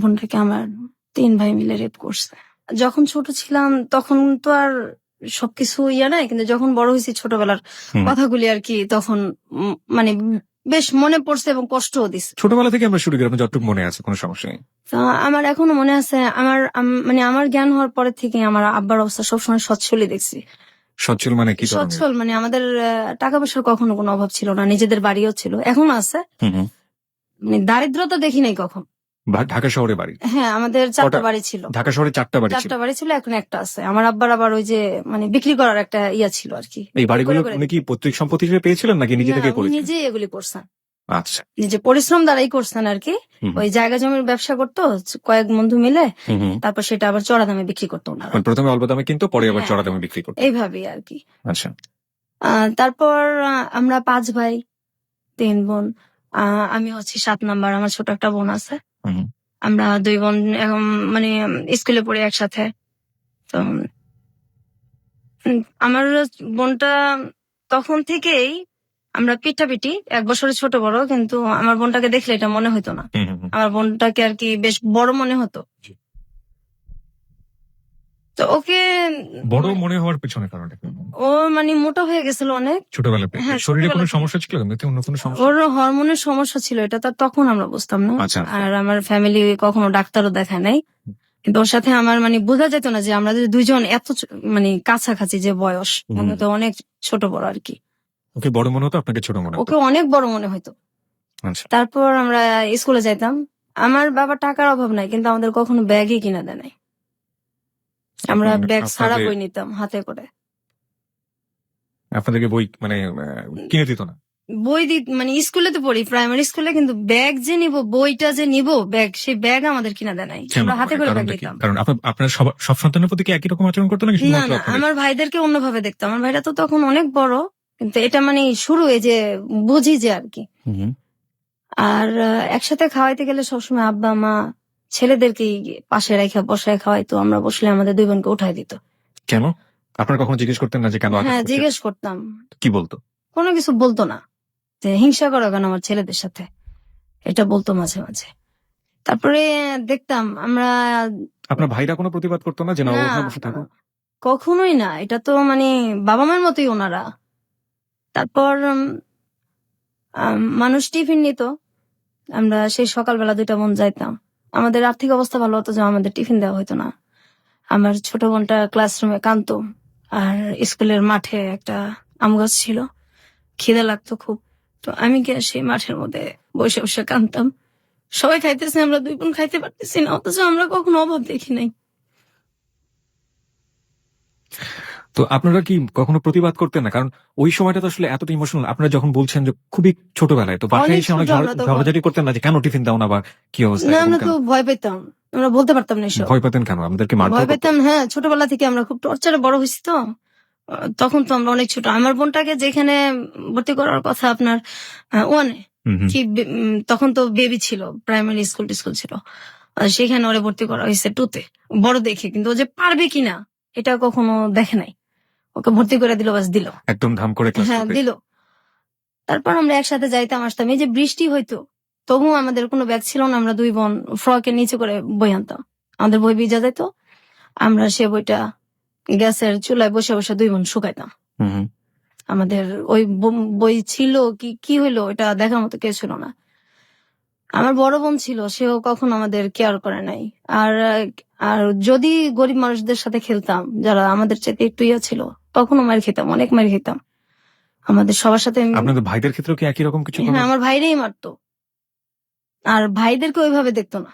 বোনটাকে আমার ৩ ভাই মিলে রেপ করছে। যখন ছোট ছিলাম তখন তো আর সবকিছু নাই, কিন্তু যখন বড় হয়েছি ছোটবেলার কথাগুলি আর কি তখন মানে বেশ মনে পড়ছে এবং কষ্টও দিছে। ছোটবেলা থেকে আমরা শুরু করি, আপনার যতটুকু মনে আছে, কোনো সমস্যা নেই। তো আমার এখনো মনে আছে, মানে আমার জ্ঞান হওয়ার পরে থেকে আমার আব্বার অবস্থা সবসময় সচ্ছলই দেখছি। সচ্ছল মানে কি? সচ্ছল মানে আমাদের টাকা পয়সার কখনো কোনো অভাব ছিল না, নিজেদের বাড়িও ছিল, এখনো আছে। মানে দারিদ্রতা দেখি নাই কখন। ঢাকা শহরে বাড়ি? হ্যাঁ, আমাদের 4টা বাড়ি ছিল। ঢাকা শহরে 4টা বাড়ি ছিল? 4টা বাড়ি ছিল, এখন একটা আছে। আমার আব্বার আবার ওই যে মানে বিক্রি করার একটা ছিল আর কি। এই বাড়িগুলো উনি কি পৈতৃক সম্পত্তি হিসেবে পেয়েছিলেন নাকি নিজে থেকে করেছেন? নিজে এগুলি করছেন। আচ্ছা, নিজে পরিশ্রম দ্বারাই করছেন আর কি। ওই জায়গা জমির ব্যবসা করতো কয়েক বন্ধু মিলে, তারপর সেটা আবার চড়া দামে বিক্রি করতো ওনারা। প্রথমে অল্প দামে কিন্তু পরে আবার চড়া দামে বিক্রি করতো, এইভাবেই আর কি। আচ্ছা। তারপর আমরা 5 ভাই 3 বোন। আমি হচ্ছে 7 নাম্বার, আমার ছোট একটা বোন আছে। আমরা 2 বোন এখন মানে স্কুলে পড়ি একসাথে। তো আমার বোনটা তখন থেকেই আমরা পিটাপিটি, 1 বছরের ছোট বড়, কিন্তু আমার বোনটাকে দেখলে এটা মনে হতো না। আমার বোনটাকে আর কি বেশ বড় মনে হতো। তো ওকে বড় মনে হওয়ার পেছনে কারণটা কি? ও মানে মোটা হয়ে গেছিল অনেক ছোটবেলায়। শরীরে কোনো সমস্যা ছিল? অন্য কোনো সমস্যা? ওর হরমোনের সমস্যা ছিল, এটা তো তখন আমরা বুঝতাম না। আচ্ছা। আর আমার ফ্যামিলি কখনো ডাক্তারও দেখায় নাই, কিন্তু ওর সাথে আমার মানে বোঝা যেত না যে আমরা দুইজন এত মানে কাছাকাছি যে বয়স, তো অনেক ছোট বড় আর কি। ওকে বড় মনে হতো, আপনাকে ছোট মনে হতো? ওকে অনেক বড় মনে হতো। আচ্ছা। তারপর আমরা স্কুলে যাইতাম। আমার বাবা টাকার অভাব নাই, কিন্তু আমাদের কখনো ব্যাগই কিনা দেয় নাই। আমরা ব্যাগ ছাড়া বই নিতাম হাতে করে। আপনাদেরকে বই মানে কিনে দিত না? বই মানে স্কুলে তো পড়ি, প্রাইমারি স্কুলে, কিন্তু ব্যাগ যে নিব, বইটা যে নিব, ব্যাগ, সেই ব্যাগ আমাদের কিনা দেয় নাই। আমরা হাতে করে ব্যাগ নিতাম। কারণ আপনার সব সন্তানের প্রতি কি একই রকম আচরণ করতো নাকি? না না, আমার ভাইদেরকে অন্যভাবে দেখতাম। আমার ভাইরা তো তখন অনেক বড়, কিন্তু এটা মানে শুরু এই যে বুঝি যে আর কি। আর একসাথে খাওয়াইতে গেলে সবসময় আব্বা মা ছেলেদেরকে পাশে রেখে বসায় খাওয়াইতো। আমরা বসলে আমাদের 2 বোনকে উঠাই দিত। কেন? আপনারা কখনো জিজ্ঞেস করতেন না যে কেন? হ্যাঁ, জিজ্ঞেস করতাম। কি বলতো? কোনো কিছু বলতো না, যে হিংসা করো কেন আমার ছেলেদের সাথে, এটা বলতো মাঝে মাঝে। তারপরে দেখতাম আমরা। আপনার ভাইরা কোনো প্রতিবাদ করতো না যে না বসে থাকো? কখনোই না, এটা তো মানে বাবা মার মতোই ওনারা। তারপর মানুষ টিফিন নিত, আমরা সেই সকালবেলা 2টা বোন যাইতাম। আমাদের আর্থিক অবস্থা ভালো হতো যে আমাদের টিফিন দেওয়া হতো না। আমার ছোট বোনটা ক্লাসরুমে কাঁদতো, আর স্কুলের মাঠে একটা আম গাছ ছিল, খিদে লাগতো খুব। তো আমি গিয়ে সেই মাঠের মধ্যে বসে বসে কাঁদতাম। সবাই খাইতেছে, আমরা 2 বোন খাইতে পারতেছি না, অথচ আমরা কখনো অভাব দেখি নাই। তো আপনারা কি কখনো প্রতিবাদ করতেন না? কারণ ওই সময়টা তো আসলে এতটা ইমোশনাল। আপনারা যখন বলছেন যে খুবই ছোটবেলায়, তো বাসায় এসে অনেক ঝগড়াঝাটি করতেন না যে কেন টিফিন দাও না বা কি অবস্থা? না, আমরা তো ভয় পেতাম, আমরা বলতে পারতাম না এসব। ভয় পেতেন কেন? আমাদেরকে মারধর ভয় পেতাম। হ্যাঁ, ছোটবেলা থেকে আমরা খুব টর্চারে বড় হয়েছি তো। তখন তো আমরা অনেক ছোট। আমার বোনটাকে যেখানে ভর্তি করার কথা আপনার 1-এ, কি তখন তো বেবি ছিল, প্রাইমারি স্কুল ছিল, সেখানে ওরে ভর্তি করা হয়েছে 2-তে, বড় দেখে। কিন্তু ও যে পারবে কিনা এটা কখনো দেখে নাই। ওকে ভর্তি করে দিল, বাস দিল, একদম ধাম করে ক্লাস হ্যাঁ দিল। তারপর আমরা একসাথে যাইতাম আসতাম। এই যে বৃষ্টি হইতো, তবুও আমাদের কোনো ব্যাগ ছিল না, আমরা 2 বোন ফ্রকের নিচে করে বই আনতাম। আমাদের বই ভিজা যেত, আমরা সে বইটা গ্যাসের চুলায় বসে বসে 2 বোন শুকাইতাম। আমাদের ওই বই ছিল কি হইলো এটা দেখার মতো কেউ ছিল না। আমার বড় বোন ছিল, সেও কখনো আমাদের কেয়ার করে নাই। আর আর যদি গরিব মানুষদের সাথে খেলতাম, যারা আমাদের চাইতে একটু ছিল, তখনও মার খেতাম, অনেক মার খেতাম। আমাদের সবার সাথে। আপনাদের ভাইদের ক্ষেত্রেও কি একই রকম কিছু? হ্যাঁ, আমার ভাইরাই মারতো, আর ভাইদেরকে ওইভাবে দেখতো না।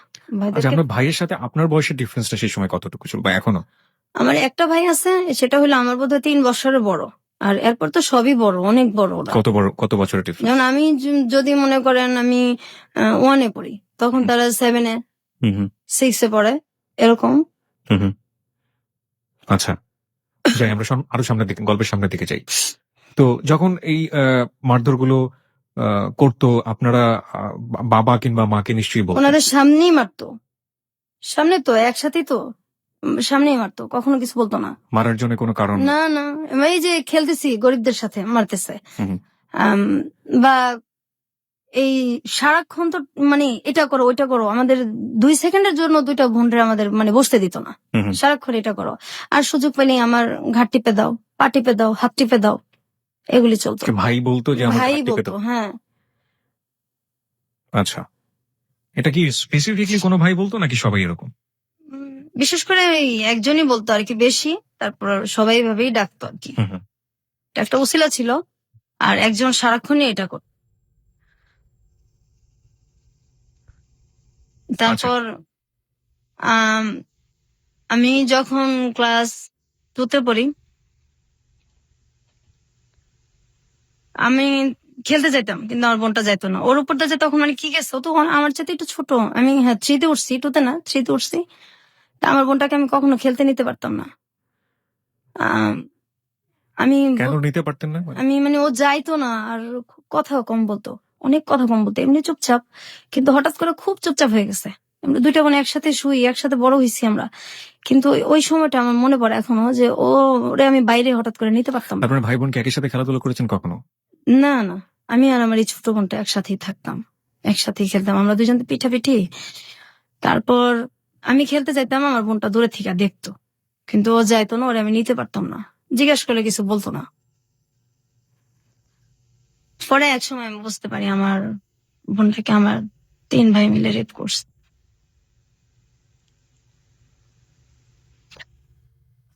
আপনার ভাইয়ের সাথে আপনার বয়সের ডিফারেন্সটা সেই সময় কতটুকু ছিল বা এখনো? আমার একটা ভাই আছে, সেটা হলো আমার বোধহয় 3 বছরের বড়, আর এরপর তো সবই বড়, অনেক বড়। কত বছরের ডিফারেন্স? যেমন আমি যদি মনে করেন আমি 1-এ পড়ি, তখন তারা 7-এ 6-এ পড়ে, এরকম। আচ্ছা, যাই আমরা আরো সামনের দিকে, গল্পের সামনের দিকে যাই। তো যখন এই মারধর গুলো করতো, আপনারা বাবা কিংবা মাকে নিশ্চয়ই বলতেন? ওনাদের সামনেই মারতো, সামনে তো একসাথেই তো, সামনেই মারতো, কখনো কিছু বলতো না। মারার জন্য কোনো কারণ? না না, এই যে খেলতেছি গরিবদের সাথে মারতেছে, বা এই সারাক্ষণ তো মানে এটা করো ওইটা করো, আমাদের 2 সেকেন্ডের জন্য দুইটা বোনরা আমাদের মানে বসতে দিত না। হুম হুম। সারাক্ষণ এটা করো, আর সুযোগ পেলেই আমার ঘাট টিপে দাও, পা টিপে দাও, হাত টিপে দাও, এগুলি চলতো। কি ভাই বলতো যে আমার ভাই ঘাট টিপে বলতো, দাও? হ্যাঁ। আচ্ছা, এটা কি স্পেসিফিকলি কোনো ভাই বলতো নাকি সবাই এরকম? বিশেষ করে এই একজনই বলতো আর কি বেশি, তারপর সবাই ভাবেই ডাকতো আর কি। হুম হুম। এটা একটা উছিলা ছিল, আর একজন সারাক্ষণই এটা করত। তারপর আম, আমি যখন ক্লাস 2-তে পড়ি, আমি খেলতে যাইতাম, কিন্তু আমার বোনটা যাইতো না। ওর উপরটা যে তখন মানে কি গেছে, ও তো আমার চাইতে একটু ছোট। আমি হ্যাঁ 3-তে উঠছি, 2-তে না 3-তে উঠছি। তা আমার বোনটাকে আমি কখনো খেলতে নিতে পারতাম না। আম, আমি কেন নিতে পারতেন না? আমি মানে ও যাইতো না, আর কথাও কম বলতো, অনেক কথা কম বলতো। এমনি চুপচাপ, কিন্তু হঠাৎ করে খুব চুপচাপ হয়ে গেছে। আমরা দুইটা বোন একসাথে শুই, একসাথে বড় হয়েছি আমরা, কিন্তু ওই সময়টা আমার মনে পড়ে এখনো যে ওরে আমি বাইরে হঠাৎ করে নিতে পারতাম না। আপনার ভাই বোন কি একই সাথে খেলাধুলা করেছেন কখনো? না না, আমি আর আমার এই ছোট বোনটা একসাথেই থাকতাম, একসাথেই খেলতাম আমরা দুজন, তো পিঠাপিঠি। তারপর আমি খেলতে যাইতাম, আমার বোনটা দূরে থেকে দেখতো, কিন্তু ও যাইতো না, ওরে আমি নিতে পারতাম না। জিজ্ঞেস করলে কিছু বলতো না। পরে এক সময় আমি বুঝতে পারি আমার বোনটাকে আমার 3 ভাই মিলে রেপ করছে।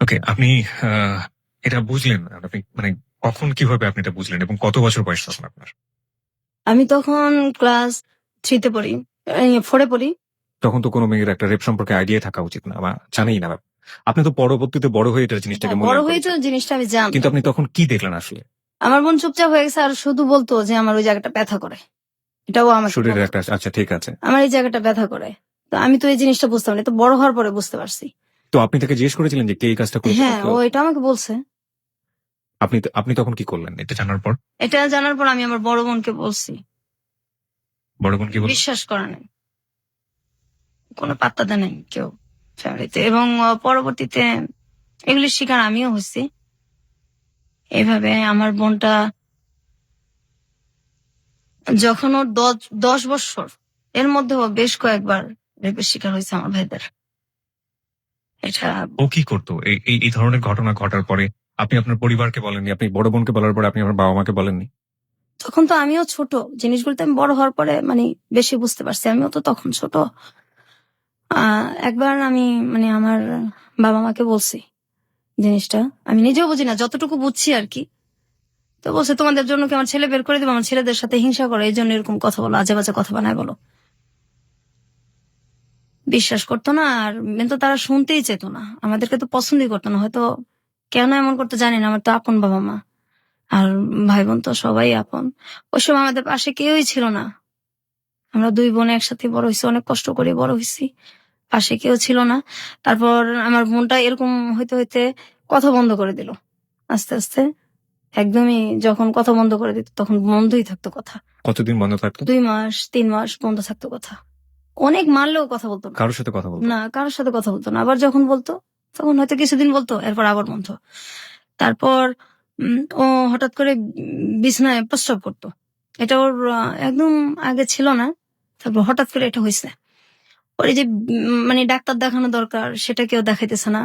ওকে, আপনি এটা বুঝলেন, আপনি মানে কখন কিভাবে আপনি এটা বুঝলেন এবং কত বছর বয়স তখন আপনার? আমি তখন ক্লাস 3-তে পড়ি, 4-এ পড়ি। তখন তো কোনো মেয়ের একটা রেপ সম্পর্কে আইডিয়া থাকা উচিত না বা জানেই না। আপনি তো পরবর্তীতে বড় হয়ে এটার জিনিসটাকে হ্যাঁ, বড় মূল্যায়ন হয়ে তো করেছেন, জিনিসটা আমি জানতাম। কিন্তু আপনি তখন কি দেখলেন আসলে? আমার বোন চুপচাপ হয়ে গেছে, আর শুধু বলতো যে আমার ওই জায়গাটা ব্যথা করে। এটাও আমাকে শরীরের বলতো, একটা, আচ্ছা ঠিক আছে। আমার এই জায়গাটা ব্যথা করে। তো আমি তো এই জিনিসটা বুঝতাম না, তো বড় হওয়ার পরে বুঝতে পারছি। তো আপনি তাকে জিজ্ঞেস করেছিলেন যে কে এই কাজটা করেছে? হ্যাঁ, ও এটা আমাকে বলছে। আপনি তখন কি করলেন এটা জানার পর? এটা জানার পর আমি আমার বড় বোনকে বলছি। বড় বোন কি বলল? বিশ্বাস করে নাই, কোনো পাত্তা দেয় নাই কেউ ফ্যামিলিতে। এবং পরবর্তীতে এগুলির শিকার আমিও হয়েছি। এইভাবে আমার বোনটা যখন ওর 10 বছর, এর মধ্যে ও বেশ কয়েকবার রেপের শিকার হয়েছে আমার ভাইদের। এটা ও কি করতো এই এই এই ধরনের ঘটনা ঘটার পরে? আপনি আপনার পরিবারকে বলেননি, আপনি বড় বোনকে বলার পরে আপনি আপনার বাবা মাকে বলেননি? তখন তো আমিও ছোট, জিনিসগুলো তো আমি বড় হওয়ার পরে মানে বেশি বুঝতে পারছি, আমিও তো তখন ছোট। একবার আমি মানে আমার বাবা মাকে বলছি জিনিসটা, আমি নিজেও বুঝি না, যতটুকু বুঝছি আর কি। তো বলছে তোমাদের জন্য কি আমার ছেলে বের করে দেবো, আমার ছেলেদের সাথে হিংসা করে, এই জন্য এরকম কথা বলো, আজে বাজে কথা বানায় বলো। বিশ্বাস করতো না, আর তো তারা শুনতেই চেত না, আমাদেরকে তো পছন্দই করতো না। হয়তো কেন এমন করতে জানি না, আমার তো আপন বাবা মা, আর ভাই বোন তো সবাই আপন। ওই সময় আমাদের পাশে কেউই ছিল না, আমরা 2 বোন একসাথে বড় হয়েছি, অনেক কষ্ট করে বড় হয়েছি, পাশে কেউ ছিল না। তারপর আমার বোনটা এরকম হইতে হইতে কথা বন্ধ করে দিল আস্তে আস্তে। একদমই যখন কথা বন্ধ করে দিত তখন বন্ধই থাকতো কথা। কতদিন বন্ধ থাকতো? 2 মাস 3 মাস বন্ধ থাকতো কথা। অনেক মারলেও কথা বলতো না, কারোর সাথে কথা বলতো? না কারোর সাথে কথা বলতো না। আবার যখন বলতো তখন হয়তো কিছুদিন বলতো, এরপর আবার বন্ধ। তারপর ও হঠাৎ করে বিছানায় প্রস্রাব করতো। এটা ওর একদম আগে ছিল না, তারপর হঠাৎ করে এটা হয়েছে। ওর এই যে মানে ডাক্তার দেখানো দরকার, সেটা কেউ দেখাইতেছে না।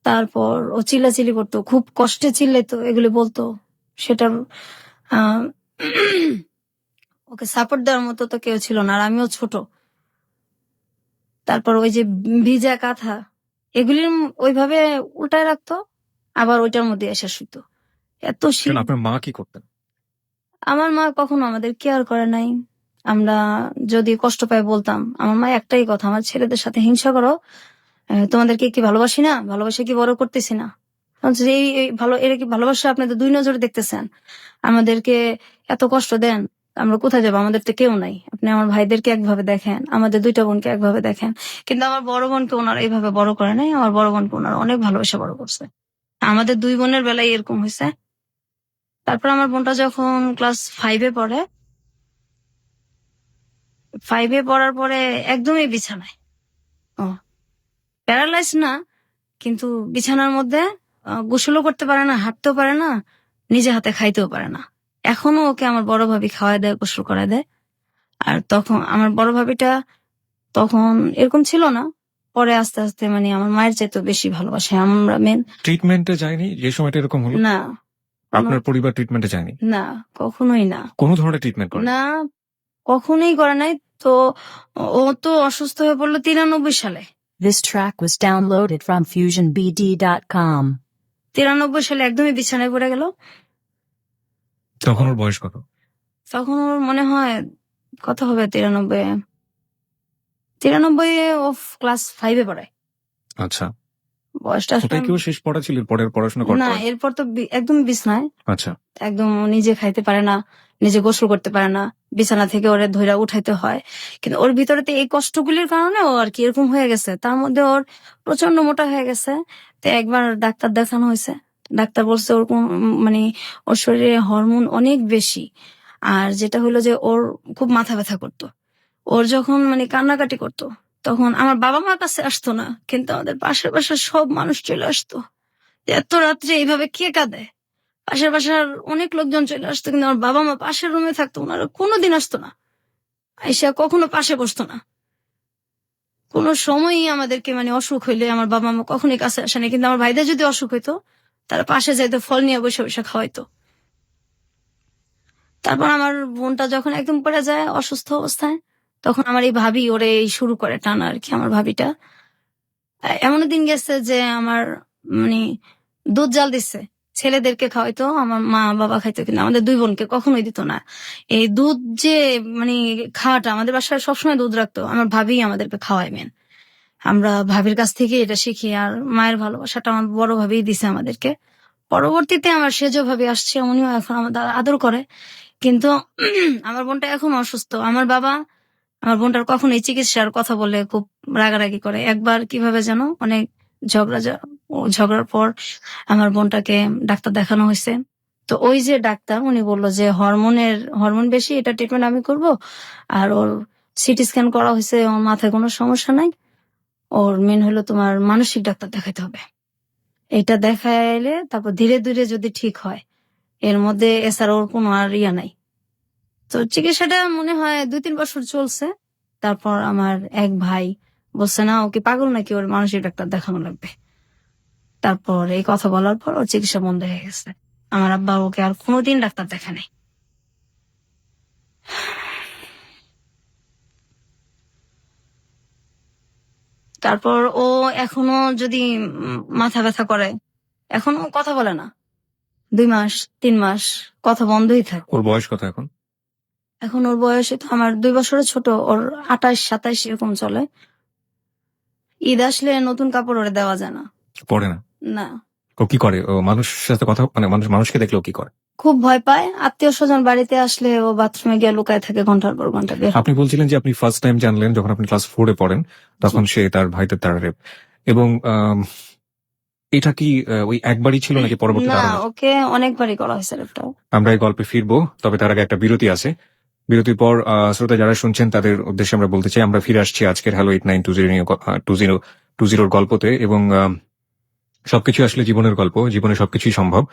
তারপর ও চিল্লাচিল্লি করতো, খুব কষ্টে চিল্লাইতো, এগুলি বলতো। সেটার আহ, ওকে সাপোর্ট দেওয়ার মতো তো কেউ ছিল না, আর আমিও ছোট। তারপর ওই যে ভিজা কাঁথা, এগুলির ওইভাবে উল্টায় রাখতো, আবার ওইটার মধ্যে এসে শুতো। এত কেন, শীত। আপনার মা কি করতেন? আমার মা কখনো আমাদের কেয়ার করে নাই। আমরা যদি কষ্ট পাই বলতাম, আমার মা একটাই কথা, আমার ছেলেদের সাথে হিংসা করো, তোমাদেরকে কি ভালোবাসি না, ভালোবাসে কি বড় করতেছি না। বলছে যে এই ভালো, এরা কি ভালোবাসা আপনাদের 2 নজরে দেখতেছেন, আমাদেরকে এত কষ্ট দেন, আমরা কোথায় যাবো, আমাদের তো কেউ নাই। আপনি আমার ভাইদেরকে একভাবে দেখেন, আমাদের 2টা বোনকে একভাবে দেখেন। কিন্তু আমার বড় বোনকে ওনারা এইভাবে বড় করে নাই, আমার বড় বোনকে ওনারা অনেক ভালোবাসা বড় করছে। আমাদের 2 বোনের বেলায় এরকম হয়েছে। তারপর আমার বোনটা যখন ক্লাস 5-এ পড়ে, 5-এ পড়ার পরে একদমই বিছানায়, ও প্যারালাইজ না, কিন্তু বিছানার মধ্যে গোসলও করতে পারে না, হাঁটতেও পারে না, নিজে হাতে খাইতেও পারে না। এখনো ওকে আমার বড় ভাবি খাওয়ায় দেয়, গোসল করায় দেয়। আর তখন আমার বড় ভাবিটা তখন এরকম ছিল না, পরে আস্তে আস্তে মানে আমার মায়ের চাইতে বেশি ভালোবাসে। আমরা মেন ট্রিটমেন্টে যায়নি যে সময়টা এরকম হলো? না, আপনার পরিবার ট্রিটমেন্টে যায়নি? না, কখনোই না, কোনো ধরনের ট্রিটমেন্ট করে? না, কখনোই করে নাই। তো ও তো অসুস্থ হয়ে পড়লো 93 সালে। This track was downloaded from FusionBD.com. 93 সালে একদমই বিছানায় পড়ে গেল। তখন ওর বয়স কত? তখন ওর মনে হয় কত হবে, 93 ও ক্লাস 5-এ পড়ে। আচ্ছা, বয়সটা ওটাই কি ওর শেষ পড়া ছিল? পরের পড়াশোনা করতে না, হয়? এরপর তো একদম বিছনায়, আচ্ছা, একদম নিজে খাইতে পারে না, নিজে গোসল করতে পারে না, বিছানা থেকে ওরে ধইরা উঠাইতে হয়। কিন্তু ওর ভিতরে তো এই কষ্টগুলির কারণে ও আর কি এরকম হয়ে গেছে। তার মধ্যে ওর প্রচন্ড মোটা হয়ে গেছে। তো একবার ডাক্তার দেখানো হয়েছে, ডাক্তার বলছে ওর মানে ওর শরীরে হরমোন অনেক বেশি। আর যেটা হলো যে ওর খুব মাথা ব্যথা করতো। ওর যখন মানে কান্নাকাটি করতো তখন আমার বাবা মার কাছে আসতো না, কিন্তু আমাদের পাশের বাসার সব মানুষ চলে আসতো। এত রাত্রে এইভাবে কে কাঁদে, পাশের বাসার অনেক লোকজন চলে আসতো, কিন্তু আমার বাবা মা পাশের রুমে থাকতো, ওনারা কোনোদিন আসতো না, আইসা কখনো পাশে বসতো না। কোনো সময়ই আমাদেরকে মানে অসুখ হইলে আমার বাবা মা কখনোই কাছে আসেনি, কিন্তু আমার ভাইদের যদি অসুখ হইতো তারা পাশে যাইতো, ফল নিয়ে বসে বসে খাওয়াইতো। তারপর আমার বোনটা যখন একদম পড়ে যায় অসুস্থ অবস্থায়, তখন আমার এই ভাবি ওরে এই শুরু করে টানা আর কি। আমার ভাবিটা এমন দিন গেছে যে আমার মানে দুধ জাল দিচ্ছে, ছেলেদেরকে খাওয়াইতো, আমার মা বাবা খাইতো, কিন্তু আমাদের দুই বোনকে কখনোই দিত না। এই দুধ যে মানে খাওয়াটা, আমাদের বাসায় সবসময় দুধ রাখতো, আমার ভাবি আমাদেরকে খাওয়াই মেন। আমরা ভাবির কাছ থেকে এটা শিখি। আর মায়ের ভালোবাসাটা আমার বড় ভাবি দিছে আমাদেরকে। পরবর্তীতে আমার সেজ ভাবি আসছে, উনিও এখন আমাদের আদর করে। কিন্তু আমার বোনটা এখন অসুস্থ। আমার বাবা আমার বোনটার কখনোই চিকিৎসার কথা বলে খুব রাগারাগি করে। একবার কিভাবে যেন অনেক ঝগড়ার পর আমার বোনটাকে ডাক্তার দেখানো হয়েছে। তো ওই যে ডাক্তার উনি বললো যে হরমোন বেশি, এটা ট্রিটমেন্ট আমি করব। আর ওর সিটি স্ক্যান করা হয়েছে, ওর মাথায় কোনো সমস্যা নাই। ওর মেন হলো তোমার মানসিক ডাক্তার দেখাইতে হবে। এটা দেখাইলে তারপর ধীরে ধীরে যদি ঠিক হয়, এর মধ্যে এছাড়া ওর কোনো আর ইয়া নাই। তো চিকিৎসাটা মনে হয় 2-3 বছর চলছে। তারপর আমার এক ভাই বলছে, না ওকে পাগল নাকি, ওর মানসিক ডাক্তার দেখানো লাগবে। তারপর এই কথা বলার পর ওর চিকিৎসা বন্ধ হয়ে গেছে। আমার আব্বা ওকে আর কোনোদিন ডাক্তার দেখা নাই। তারপর ও এখনো যদি মাথা ব্যথা করে, এখনো কথা বলে না, 2 মাস 3 মাস কথা বন্ধই থাকে। ওর বয়স কত এখন? এখন ওর বয়সে তো আমার 2 বছরের ছোট, ওর 28-27 এরকম চলে। ঈদ আসলে নতুন কাপড় ওরে দেওয়া যায় না। পড়ে না? না, ও কি করে? ও মানুষের সাথে কথা মানে মানুষকে দেখলে ও কি করে? খুব ভয় পায়। আত্মীয় স্বজন বাড়িতে আসলে ও বাথরুমে গিয়ে লুকায় থাকে ঘন্টার পর ঘন্টা। বের আপনি বলছিলেন যে আপনি ফার্স্ট টাইম জানলেন যখন আপনি ক্লাস 4-এ পড়েন, তখন সে তার ভাইদের দ্বারা রেপ। এবং এটা কি ওই একবারই ছিল নাকি পরবর্তীতে না, আরো হয়েছে? ওকে অনেকবারই করা হয়েছে রেপটা। আমরা এই গল্পে ফিরবো, তবে তার আগে একটা বিরতি আছে। বিরতির পর শ্রোতা যারা শুনছেন তাদের উদ্দেশ্যে আমরা বলতে চাই, আমরা ফিরে আসছি আজকের হ্যালো 8920 গল্পতে। এবং সবকিছু আসলে জীবনের গল্প, জীবনে সবকিছুই সম্ভব।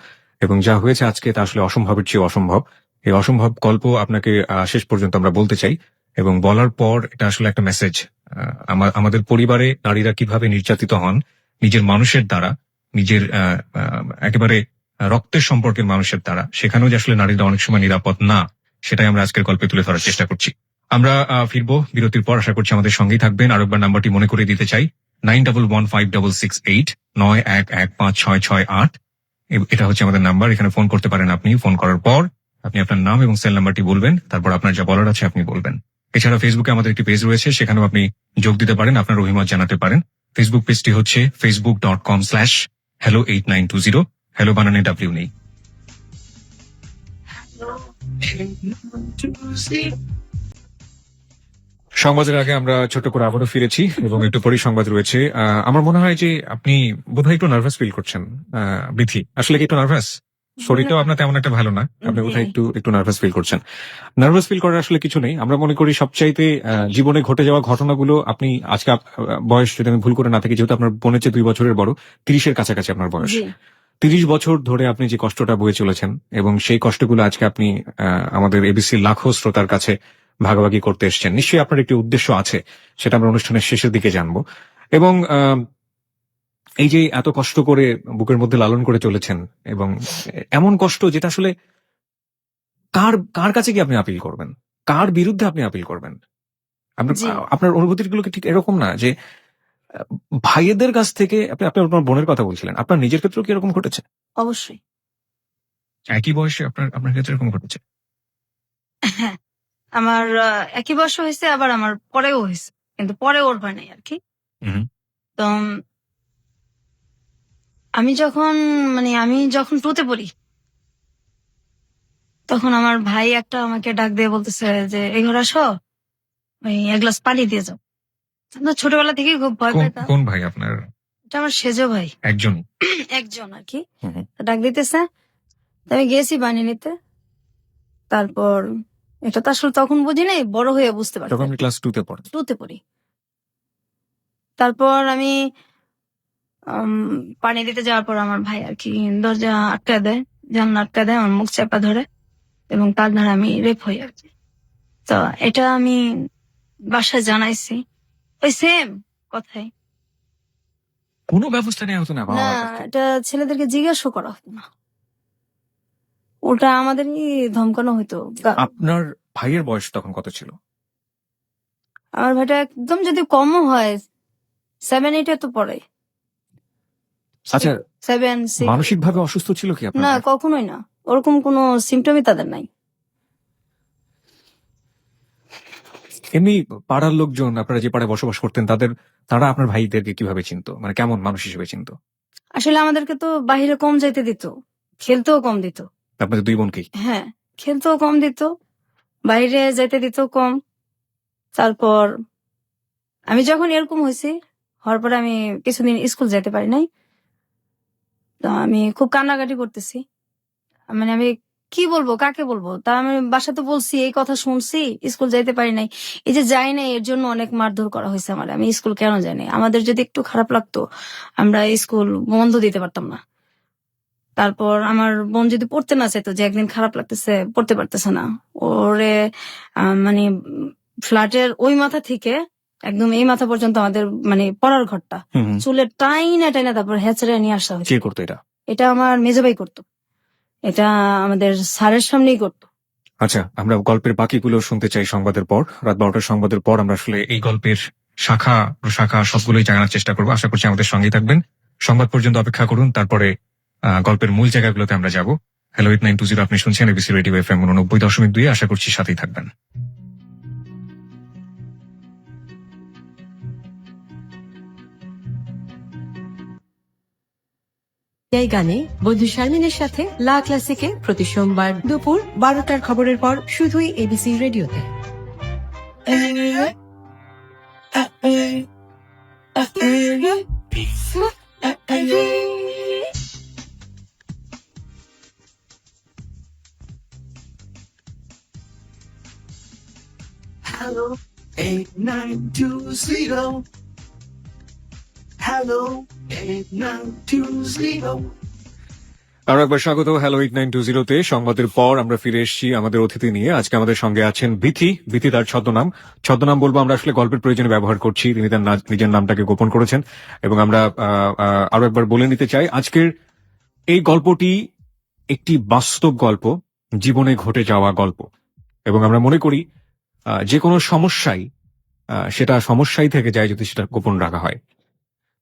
এবং যা হয়েছে আজকে তা আসলে অসম্ভবের চেয়ে অসম্ভব। এই অসম্ভব গল্প আপনাকে শেষ পর্যন্ত আমরা বলতে চাই, এবং বলার পর এটা আসলে একটা মেসেজ। আমাদের পরিবারে নারীরা কিভাবে নির্যাতিত হন নিজের মানুষের দ্বারা, নিজের একেবারে রক্তের সম্পর্কের মানুষের দ্বারা, সেখানেও যে আসলে নারীরা অনেক সময় নিরাপদ না, সেটাই আমরা আজকের গল্পে তুলে ধরার চেষ্টা করছি। আমরা ফিরবো বিরতির পর, আশা করছি আমাদের সঙ্গেই থাকবেন। আরেকবার নাম্বারটি মনে করে দিতে চাই, 91156689115668। এটা হচ্ছে আমাদের নাম্বার। এখানে ফোন করতে পারেন আপনি। ফোন করার পর আপনি আপনার নাম এবং সেল নাম্বারটি বলবেন, তারপর আপনার যা বলার আছে আপনি বলবেন। এছাড়া ফেসবুকে আমাদের একটি পেজ রয়েছে, সেখানেও আপনি যোগ দিতে পারেন, আপনার অভিমত জানাতে পারেন। ফেসবুক পেজটি হচ্ছে facebook.com/hello8920। হ্যালো বানানে ডাব্লিউ নেই। সংবাদের আগে আমরা ছোট করে আবারও ফিরেছি এবং একটু পরেই সংবাদ রয়েছে। আমার মনে হয় যে আপনি বোধহয় একটু নার্ভাস ফিল করছেন বিথি। আসলে কি একটু নার্ভাস? শরীরটাও আপনার তেমন একটা ভালো না, আপনি বোধহয় একটু নার্ভাস ফিল করছেন। নার্ভাস ফিল করার আসলে কিছু নেই। আমরা মনে করি সবচাইতে জীবনে ঘটে যাওয়া ঘটনাগুলো, আপনি আজকে বয়স যদি আমি ভুল করে না থাকি, যেহেতু আপনার বোনের চেয়ে 2 বছরের বড়, 30-এর কাছাকাছি আপনার বয়স। 30 বছর ধরে আপনি যে কষ্টটা বয়ে চলেছেন, এবং সেই কষ্টগুলো আজকে আপনি আমাদের এবিসি লাখো শ্রোতার কাছে ভাগাভাগি করতে এসেছেন। নিশ্চয়ই আপনার একটি উদ্দেশ্য আছে, সেটা আমরা অনুষ্ঠানের শেষের দিকে জানবো। এবং এই যে এত কষ্ট করে বুকের মধ্যে লালন করে চলেছেন, এবং এমন কষ্ট যেটা আসলে কার কার কাছে কি আপনি আপিল করবেন, কার বিরুদ্ধে আপনি আপিল করবেন? আপনার জি, আপনার অনুভূতিগুলো কি ঠিক এরকম না যে ভাইয়েদের কাছ থেকে আপনি আপনার বোনের কথা বলছিলেন, আপনার নিজের ক্ষেত্রেও কি এরকম ঘটেছে? অবশ্যই। একই বয়সে আপনার আপনার ক্ষেত্রে এরকম ঘটেছে? হ্যাঁ, আমার একই বয়স হয়েছে, আবার আমার পরেও হয়েছে, কিন্তু পরে ওর হয় নাই আর কি। হুম। তো আমি যখন টুতে পড়ি, তখন আমার ভাই একটা আমাকে ডাক দিয়ে বলতেছে যে এই ঘরে আসো, ওই এক গ্লাস পানি দিয়ে যাও। তো ছোটবেলা থেকেই খুব ভয় পাইতাম। কোন ভাই আপনার? এটা আমার সেজো ভাই, একজন? একজন আর কি। তো ডাক দিতেছে, তো আমি গেছি পানি নিতে। তারপর এটা তো আসলে তখন বুঝি নাই, বড় হয়ে বুঝতে পারছি। তখন আপনি ক্লাস 2 তে পড়েন। টুতে পড়ি। তারপর আমি উম, পানি দিতে যাওয়ার পর আমার ভাই আর কি দরজা আটকা দেয়, জানলা আটকা দেয়, আমার মুখ চাপা ধরে, এবং তার দ্বারা আমি রেপ হই আর কি। তো এটা আমি বাসায় জানাইছি, ওই সেম কথাই। কোনো ব্যবস্থা নেওয়া হতো না বাবা না, মার কাছ থেকে? এটা ছেলেদেরকে জিজ্ঞাসা করা হতো না, ওটা আমাদেরই ধমকানো হতো। আপনার ভাইয়ের বয়স তখন কত ছিল? আমার ভাইটা একদম যদি কমও হয় 7-8 তো পড়ে। আচ্ছা, 7-6। মানসিকভাবে অসুস্থ ছিল কি আপনার না, ভাই? কখনোই না, ওরকম কোনো সিমটমই তাদের নাই। এমনি পাড়ার লোকজন, আপনারা যে পাড়ায় বসবাস করতেন, তারা আপনার ভাইদেরকে কিভাবে চিনতো, মানে কেমন মানুষ হিসেবে চিনতো? আসলে আমাদেরকে তো বাহিরে কম যাইতে দিত, খেলতেও কম দিত। আপনাদের দুই বোনকেই? হ্যাঁ, খেলতেও কম দিত, বাইরে যাইতে দিত কম। তারপর আমি যখন এরকম হয়েছি, হওয়ার পরে আমি কিছুদিন স্কুল যেতে পারি নাই। তো আমি খুব কান্নাকাটি করতেছি, মানে আমি কি বলবো, কাকে বলবো, তা আমি বাসাতে বলছি, এই কথা শুনছি, স্কুল যাইতে পারি নাই। এই যে যাই নাই, এর জন্য অনেক মারধর করা হয়েছে আমার। আমি স্কুল কেন যাই নাই, আমাদের যদি একটু খারাপ লাগতো আমরা স্কুল বন্ধ দিতে পারতাম না। তারপর আমার বোন যদি পড়তে না চাইতো, যে একদিন খারাপ লাগতেছে, পড়তে পারতেছে না, ওরে মানে ফ্ল্যাটের ওই মাথা থেকে একদম এই মাথা পর্যন্ত আমাদের মানে পড়ার ঘরটা চুলের টাইনা টাইনা তারপর হেঁচড়ে নিয়ে আসা কে হয়েছে। করতো এটা? এটা আমার মেজবাই করতো, এটা আমাদের স্যারের সামনেই করতো। আচ্ছা, আমরা গল্পের বাকিগুলো শুনতে চাই সংবাদের পর। রাত 12টার সংবাদের পর আমরা আসলে এই গল্পের শাখা প্রশাখা সবগুলোই জানার চেষ্টা করবো। আশা করছি আমাদের সঙ্গেই থাকবেন। সংবাদ পর্যন্ত অপেক্ষা করুন, তারপরে গল্পের মূল জায়গাগুলোতে আমরা যাব। হ্যালো 8920, আপনি শুনছেন এবিসি রেডিও FM 89.2। আশা করছি সাথেই থাকবেন। এই গানে বন্ধু শারমিনের সাথে লা ক্লাসিকে প্রতি সোমবার দুপুর 12টার খবরের পর শুধুই এবিসি রেডিওতে। Hello, 8920. Hello, 8920. আরো একবার স্বাগত হ্যালো 8920-তে। সংবাদের পর আমরা ফিরে এসেছি আমাদের অতিথি নিয়ে। আজকে আমাদের সঙ্গে আছেন বিথি তার ছদ্মনাম বলবো আমরা আসলে গল্পের প্রয়োজনে ব্যবহার করছি। তিনি তার নিজের নামটাকে গোপন করেছেন, এবং আমরা আরো একবার বলে নিতে চাই, আজকের এই গল্পটি একটি বাস্তব গল্প, জীবনে ঘটে যাওয়া গল্প। এবং আমরা মনে করি যে কোনো সমস্যাই সেটা সমস্যাই থেকে যায় যদি সেটা গোপন রাখা হয়।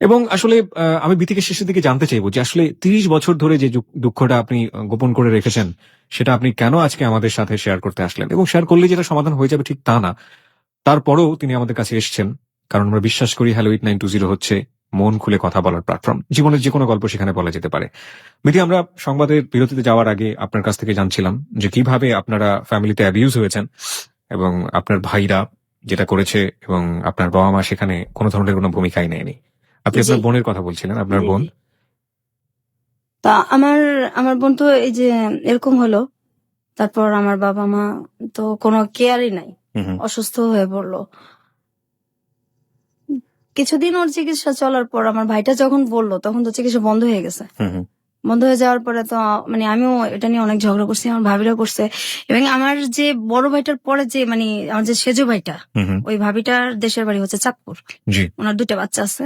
এবং আসলে আমি বিথিকে শেষের দিকে জানতে চাইবো যে আসলে 30 বছর ধরে যে দুঃখটা আপনি গোপন করে রেখেছেন, সেটা আপনি কেন আজকে আমাদের সাথে শেয়ার করতে আসলেন, এবং শেয়ার করলে যেটা সমাধান হয়ে যাবে ঠিক তা না। তারপরেও তিনি আমাদের কাছে এসেছেন, কারণ আমরা বিশ্বাস করি হ্যালো 8920 হচ্ছে মন খুলে কথা বলার প্ল্যাটফর্ম। জীবনের যে কোনো গল্প সেখানে বলা যেতে পারে। বিথি, আমরা সংবাদের বিরতিতে যাওয়ার আগে আপনার কাছ থেকে জানছিলাম যে কিভাবে আপনারা ফ্যামিলিতে অ্যাবিউজ হয়েছেন, এবং আপনার ভাইরা যেটা করেছে, এবং আপনার বাবা মা সেখানে কোনো ধরনের কোনো ভূমিকাই নেয়নি। আপনি আপনার জি। বোনের কথা বলছিলেন, আপনার বোন। তা আমার বোন তো এই যে এরকম হলো, তারপর আমার বাবা মা তো কোনো কেয়ারই নাই, অসুস্থ হয়ে পড়লো। কিছুদিন ওর চিকিৎসা চলার পর আমার ভাইটা যখন বললো, তখন তো চিকিৎসা বন্ধ হয়ে গেছে। বন্ধ হয়ে যাওয়ার পরে তো মানে আমিও এটা নিয়ে অনেক ঝগড়া করছি, আমার ভাবিরা করছে। এবং আমার যে বড় ভাইটার পরে যে মানে আমার যে সেজো ভাইটা, হুম হুম, ওই ভাবিটার দেশের বাড়ি হচ্ছে চাঁদপুর। জি। ওনার 2টা বাচ্চা আছে।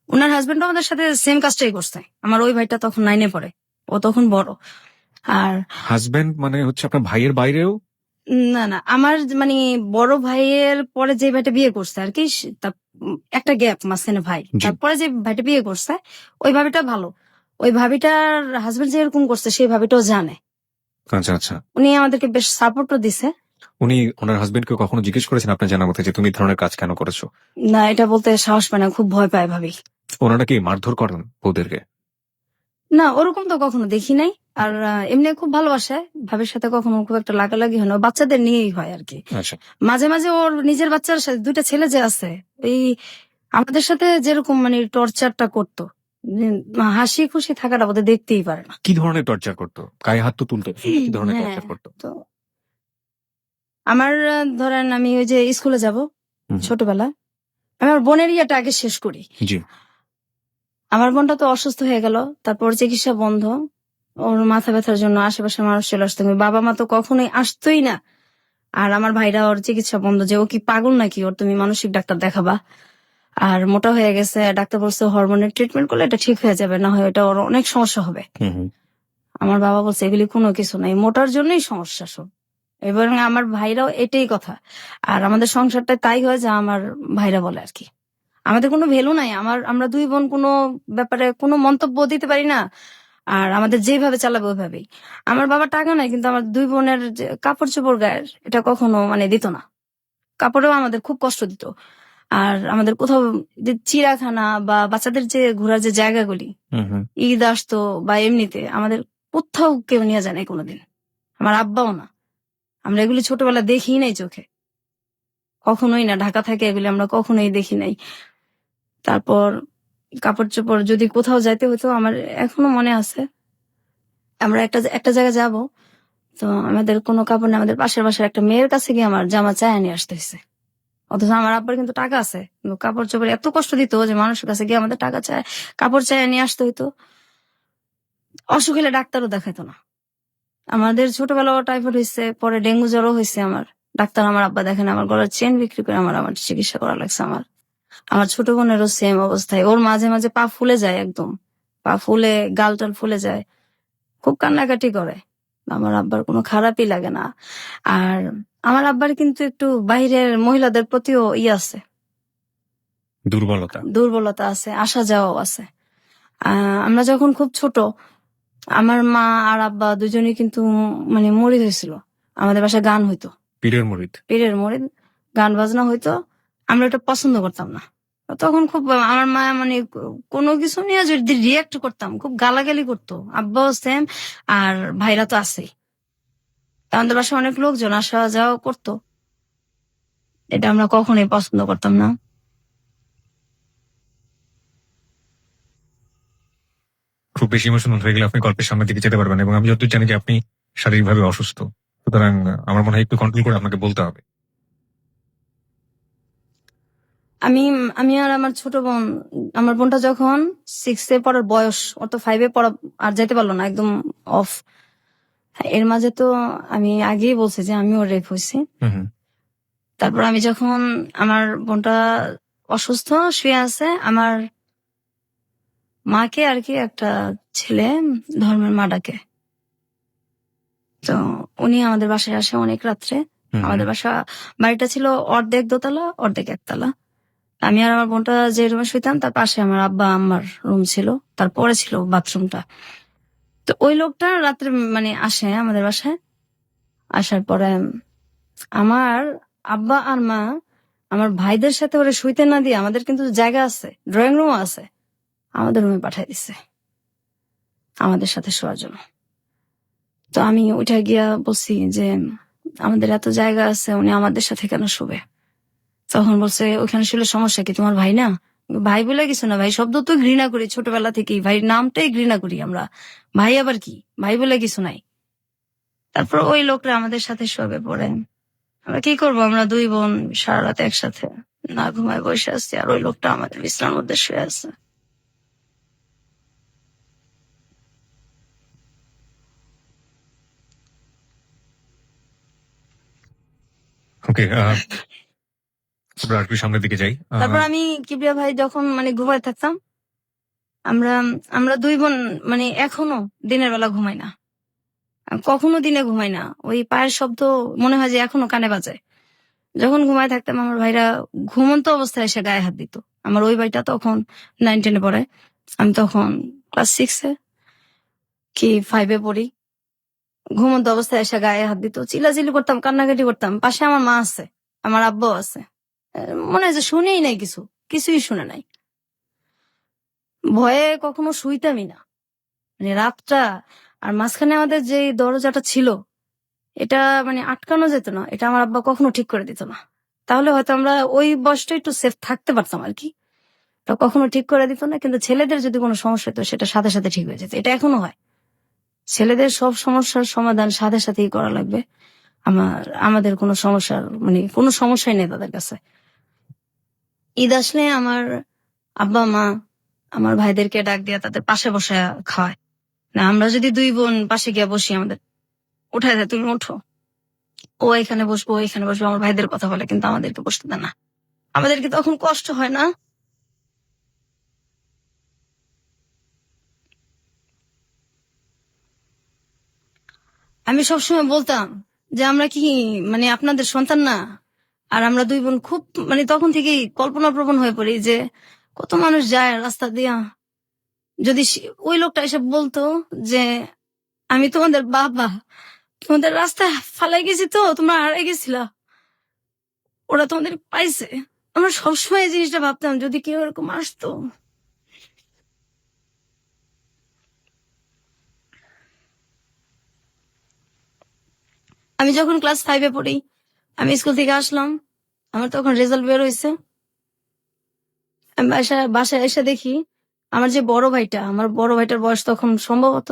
ওনার হাজবেন্ড আমাদের সাথে সেম কাজটাই করছে। আমার ওই ভাইটা তখন 9-এ পড়ে, ও তখন বড়। আর হাজবেন্ড মানে হচ্ছে আপনার ভাইয়ের বাইরেও? না না, আমার মানে বড় ভাইয়ের পরে যে ভাইটা বিয়ে করছে আর কি, একটা গ্যাপ মাঝখানে ভাই, জি। তারপরে যে ভাইটা বিয়ে করছে ওই ভাবিটা ভালো। ওই ভাবিটার হাজবেন্ড যে এরকম করছে সেই ভাবিটাও জানে। আচ্ছা আচ্ছা। উনি আমাদেরকে বেশ সাপোর্টও দিছে। উনি ওনার হাজবেন্ডকে কখনো জিজ্ঞেস করেছেন আপনার জানা মতে যে তুমি এই ধরনের কাজ কেন করেছো? না, এটা বলতে সাহস পায় না, খুব ভয় পায় ভাবি। ওনারা কি মারধর করেন বউদেরকে? না, ওরকম তো কখনো দেখি নাই। আর এমনি খুব ভালোবাসে, ভাবির সাথে কখনো খুব একটা লাগালাগি হয় না, বাচ্চাদের নিয়েই হয় আর কি। আচ্ছা। মাঝে মাঝে ওর নিজের বাচ্চার সাথে 2টা ছেলে যে আছে, এই আমাদের সাথে যেরকম মানে টর্চারটা করতো, হাসি খুশি থাকাটা বোধহয় দেখতেই পারে না। কি ধরনের টর্চার করতো? গায়ে হাত তো তুলতো, কি ধরনের হ্যাঁ, টর্চার করতো? তো আমার ধরেন আমি ওই যে স্কুলে যাব হুম, ছোটবেলা, আমার বোনের ইয়েটা আগে শেষ করি। জি। আমার বোনটা তো অসুস্থ হয়ে গেল, তারপর চিকিৎসা বন্ধ। ওর মাথা ব্যথার জন্য আশেপাশে মানুষ চলে আসতো, কিন্তু বাবা মা তো কখনোই আসতোই না। আর আমার ভাইরা ওর চিকিৎসা বন্ধ, যে ও কি পাগল নাকি, ওর তুমি মানসিক ডাক্তার দেখাবা। আর মোটা হয়ে গেছে, ডাক্তার বলছে হরমোনের ট্রিটমেন্ট করলে এটা ঠিক হয়ে যাবে, না হয় এটা ওর অনেক সমস্যা হবে। হুম হুম, আমার বাবা বলছে এগুলি কোনো কিছু নাই, মোটার জন্যই সমস্যা সব। এবং আমার ভাইরাও এটাই কথা। আর আমাদের সংসারটা তাই হয় যা আমার ভাইরা বলে আর কি। আমাদের কোনো ভ্যালু নাই, আমরা 2 বোন কোনো ব্যাপারে কোনো মন্তব্য দিতে পারি না। আর আমাদের যেভাবে চালাবে ওইভাবেই। আমার বাবা টাকা নাই, কিন্তু আমার 2 বোনের যে কাপড় চোপড় গায়ের, এটা কখনো মানে দিত না। কাপড়েও আমাদের খুব কষ্ট দিত। আর আমাদের কোথাও যে চিড়িয়াখানা বা বাচ্চাদের যে ঘোরার যে জায়গাগুলি, হুম হুম। ঈদ আসতো বা এমনিতে আমাদের কোথাও কেউ নিয়ে যায় নাই কোনোদিন। আমার আব্বাও না। আমরা এগুলি ছোটবেলা দেখি নাই চোখে, কখনোই না। ঢাকা থেকে এগুলি আমরা কখনোই দেখি নাই। তারপর কাপড় চোপড় যদি কোথাও যাইতে হতো, আমার এখনো মনে আছে, আমরা একটা জায়গায় যাব, তো আমাদের কোনো কাপড় নেই, আমাদের পাশের বাসার একটা মেয়ের কাছে গিয়ে আমার জামা চায় নিয়ে আসতে হয়েছে। অথচ আমার আব্বার কিন্তু টাকা আছে, কিন্তু কাপড় চোপড় এত কষ্ট দিত যে মানুষের কাছে গিয়ে আমাদের টাকা চায়, কাপড় চায় নিয়ে আসতে হইতো। অসুখ হলে ডাক্তারও দেখাইতো না। আমাদের ছোটবেলাও টাইফয়েড হয়েছে, পরে ডেঙ্গু জ্বরও হয়েছে আমার। ডাক্তার আমার আব্বা দেখেন, আমার গলার চেন বিক্রি করে আমার চিকিৎসা করা লাগছে। আমার ছোট বোনেরও সেম অবস্থায়, ওর মাঝে মাঝে পা ফুলে যায়, একদম পা ফুলে গাল টাল ফুলে যায়, খুব কান্নাকাটি করে। আমার আব্বার কোনো খারাপই লাগে না। আর আমার আব্বার কিন্তু একটু বাইরের মহিলাদের প্রতিও আছে, দুর্বলতা। দুর্বলতা আছে, আসা যাওয়াও আছে। আমরা যখন খুব ছোট, আমার মা আর আব্বা দুজনেই কিন্তু মানে মরিদ হয়েছিল। আমাদের বাসায় গান হইতো, পীরের মুরিদ। পীরের মরিদ, গান বাজনা হইতো। আমরা এটা পছন্দ করতাম না। তখন খুব আমার মা মানে কোনো কিছু নিয়ে যদি রিয়াক্ট করতাম, খুব গালাগালি করতো। আব্বাও সেম, আর ভাইরা তো আছেই। আমাদের বাসায় অনেক লোকজন আসা যাওয়া করতো, এটা আমরা কখনোই পছন্দ করতাম না। খুব বেশি ইমোশনাল হয়ে গেলে আপনি গল্পের সামনের দিকে যেতে পারবেন, এবং আমি যতদূর জানি যে আপনি শারীরিকভাবে অসুস্থ, সুতরাং আমার মনে হয় একটু কন্ট্রোল করে আপনাকে বলতে হবে। আমি আমি আর আমার ছোট বোন, আমার বোনটা যখন 6-এ পড়ার বয়স, ও তো 5-এ পড়া আর যাইতে পারলো না, একদম অফ। এর মাঝে তো আমি আগেই বলছি যে আমিও রেপ হয়েছি। হুম হুম, তারপর আমি যখন, আমার বোনটা অসুস্থ শুয়ে আছে, আমার মাকে আর কি একটা ছেলে ধর্মের মা ডাকে। তো উনি আমাদের বাসায় আসে অনেক রাত্রে। হুম হুম, আমাদের বাড়িটা ছিল অর্ধেক দোতলা অর্ধেক একতলা। আমি আর আমার বোনটা যে রুমে শুইতাম, তার পাশে আমার আব্বা আম্মার রুম ছিল, তারপরে ছিল বাথরুমটা। তো ওই লোকটা রাত্রে মানে আসে আমাদের বাসায়। আসার পরে আমার আব্বা আর মা আমার ভাইদের সাথে ওরে শুইতে না দিয়ে, আমাদের কিন্তু জায়গা আছে, ড্রয়িং রুম আছে, আমাদের রুমে পাঠিয়ে দিছে আমাদের সাথে শোয়ার জন্য। তো আমি উঠে গিয়া বলছি যে আমাদের এত জায়গা আছে, উনি আমাদের সাথে কেন শোবে? তখন বলছে ওখানে শুলে সমস্যা কি, তোমার ভাই না? ভাই বলে কিছু না, ভাই শব্দ তো ঘৃণা করি ছোটবেলা থেকেই, ভাই নামটাই ঘৃণা করি আমরা। ভাই আবার কি, ভাই বলে কিছু নাই। তারপর ওই লোকরা আমাদের সাথে শোবে। পড়ে আমরা কি করবো, আমরা 2 বোন সারা রাত একসাথে না ঘুমায় বসে আছি, আর ওই লোকটা আমাদের বিছানার মধ্যে শুয়ে আছে। ওকে, আমরা একটু সামনের দিকে যাই। তারপর আমি কিবরিয়া ভাই যখন মানে ঘুমায় থাকতাম, আমরা আমরা দুই বোন মানে এখনো দিনের বেলা ঘুমাই না, কখনো দিনে ঘুমাই না। ওই পায়ের শব্দ মনে হয় যে এখনো কানে বাজে। যখন ঘুমায় থাকতাম আমার ভাইরা ঘুমন্ত অবস্থায় এসে গায়ে হাত দিত। আমার ওই ভাইটা তখন 9-10 পড়ে, আমি তখন ক্লাস 6 কি 5 পড়ি। ঘুমন্ত অবস্থায় এসে গায়ে হাত দিত, চিল্লাচিল্লি করতাম, কান্নাকাটি করতাম। পাশে আমার মা আছে, আমার আব্বু আছে। মনে হয় যে শুনেই নাই, কিছুই শুনে নাই। ভয়ে কখনো শুইতামই না, মানে রাতটা। আর মাঝখানে আমাদের যে দরজাটা ছিল, এটা মানে আটকানো যেত না, এটা আমার আব্বা কখনো ঠিক করে দিত না। তাহলে হয়তো আমরা ওই বয়সটা একটু সেফ থাকতে পারতাম আর কি। তা কখনো ঠিক করে দিত না, কিন্তু ছেলেদের যদি কোনো সমস্যা হতো সেটা সাথে সাথে ঠিক হয়ে যেত। এটা এখনো হয়, ছেলেদের সব সমস্যার সমাধান সাথে সাথেই করা লাগবে। আমাদের কোনো সমস্যার মানে কোনো সমস্যাই নেই তাদের কাছে। ঈদ আসলে আমার আব্বা মা আমার ভাইদেরকে ডাক দিয়া তাদের পাশে বসে খাওয়ায় না। আমরা যদি দুই বোন পাশে গিয়া বসি, আমাদের উঠায় দেয়, তুমি ওঠো, ও এখানে বসবো, ও এখানে বসবো। আমার ভাইদের কথা বলে, কিন্তু আমাদেরকে বসতে দেয় না। আমাদেরকে তখন কষ্ট হয় না? আমি সবসময় বলতাম যে আমরা কি মানে আপনাদের সন্তান না? আর আমরা দুই বোন খুব মানে তখন থেকেই কল্পনা প্রবণ হয়ে পড়ি যে কত মানুষ যায় রাস্তা দিয়া, যদি ওই লোকটা এসে বলতো যে আমি তোমাদের বাবা, তোমাদের রাস্তায় ফালাই গেছি, তো তোমরা হারাই গেছিলা, ওরা তোমাদের পাইছে। আমরা সবসময় এই জিনিসটা ভাবতাম, যদি কেউ এরকম আসতো। আমি যখন ক্লাস 5 পড়ি, আমি স্কুল থেকে আসলাম, আমার তখন রেজাল্ট বের হয়েছে। আমি বাসায় এসে দেখি আমার যে আমার বড় ভাইটার বয়স তখন সম্ভবত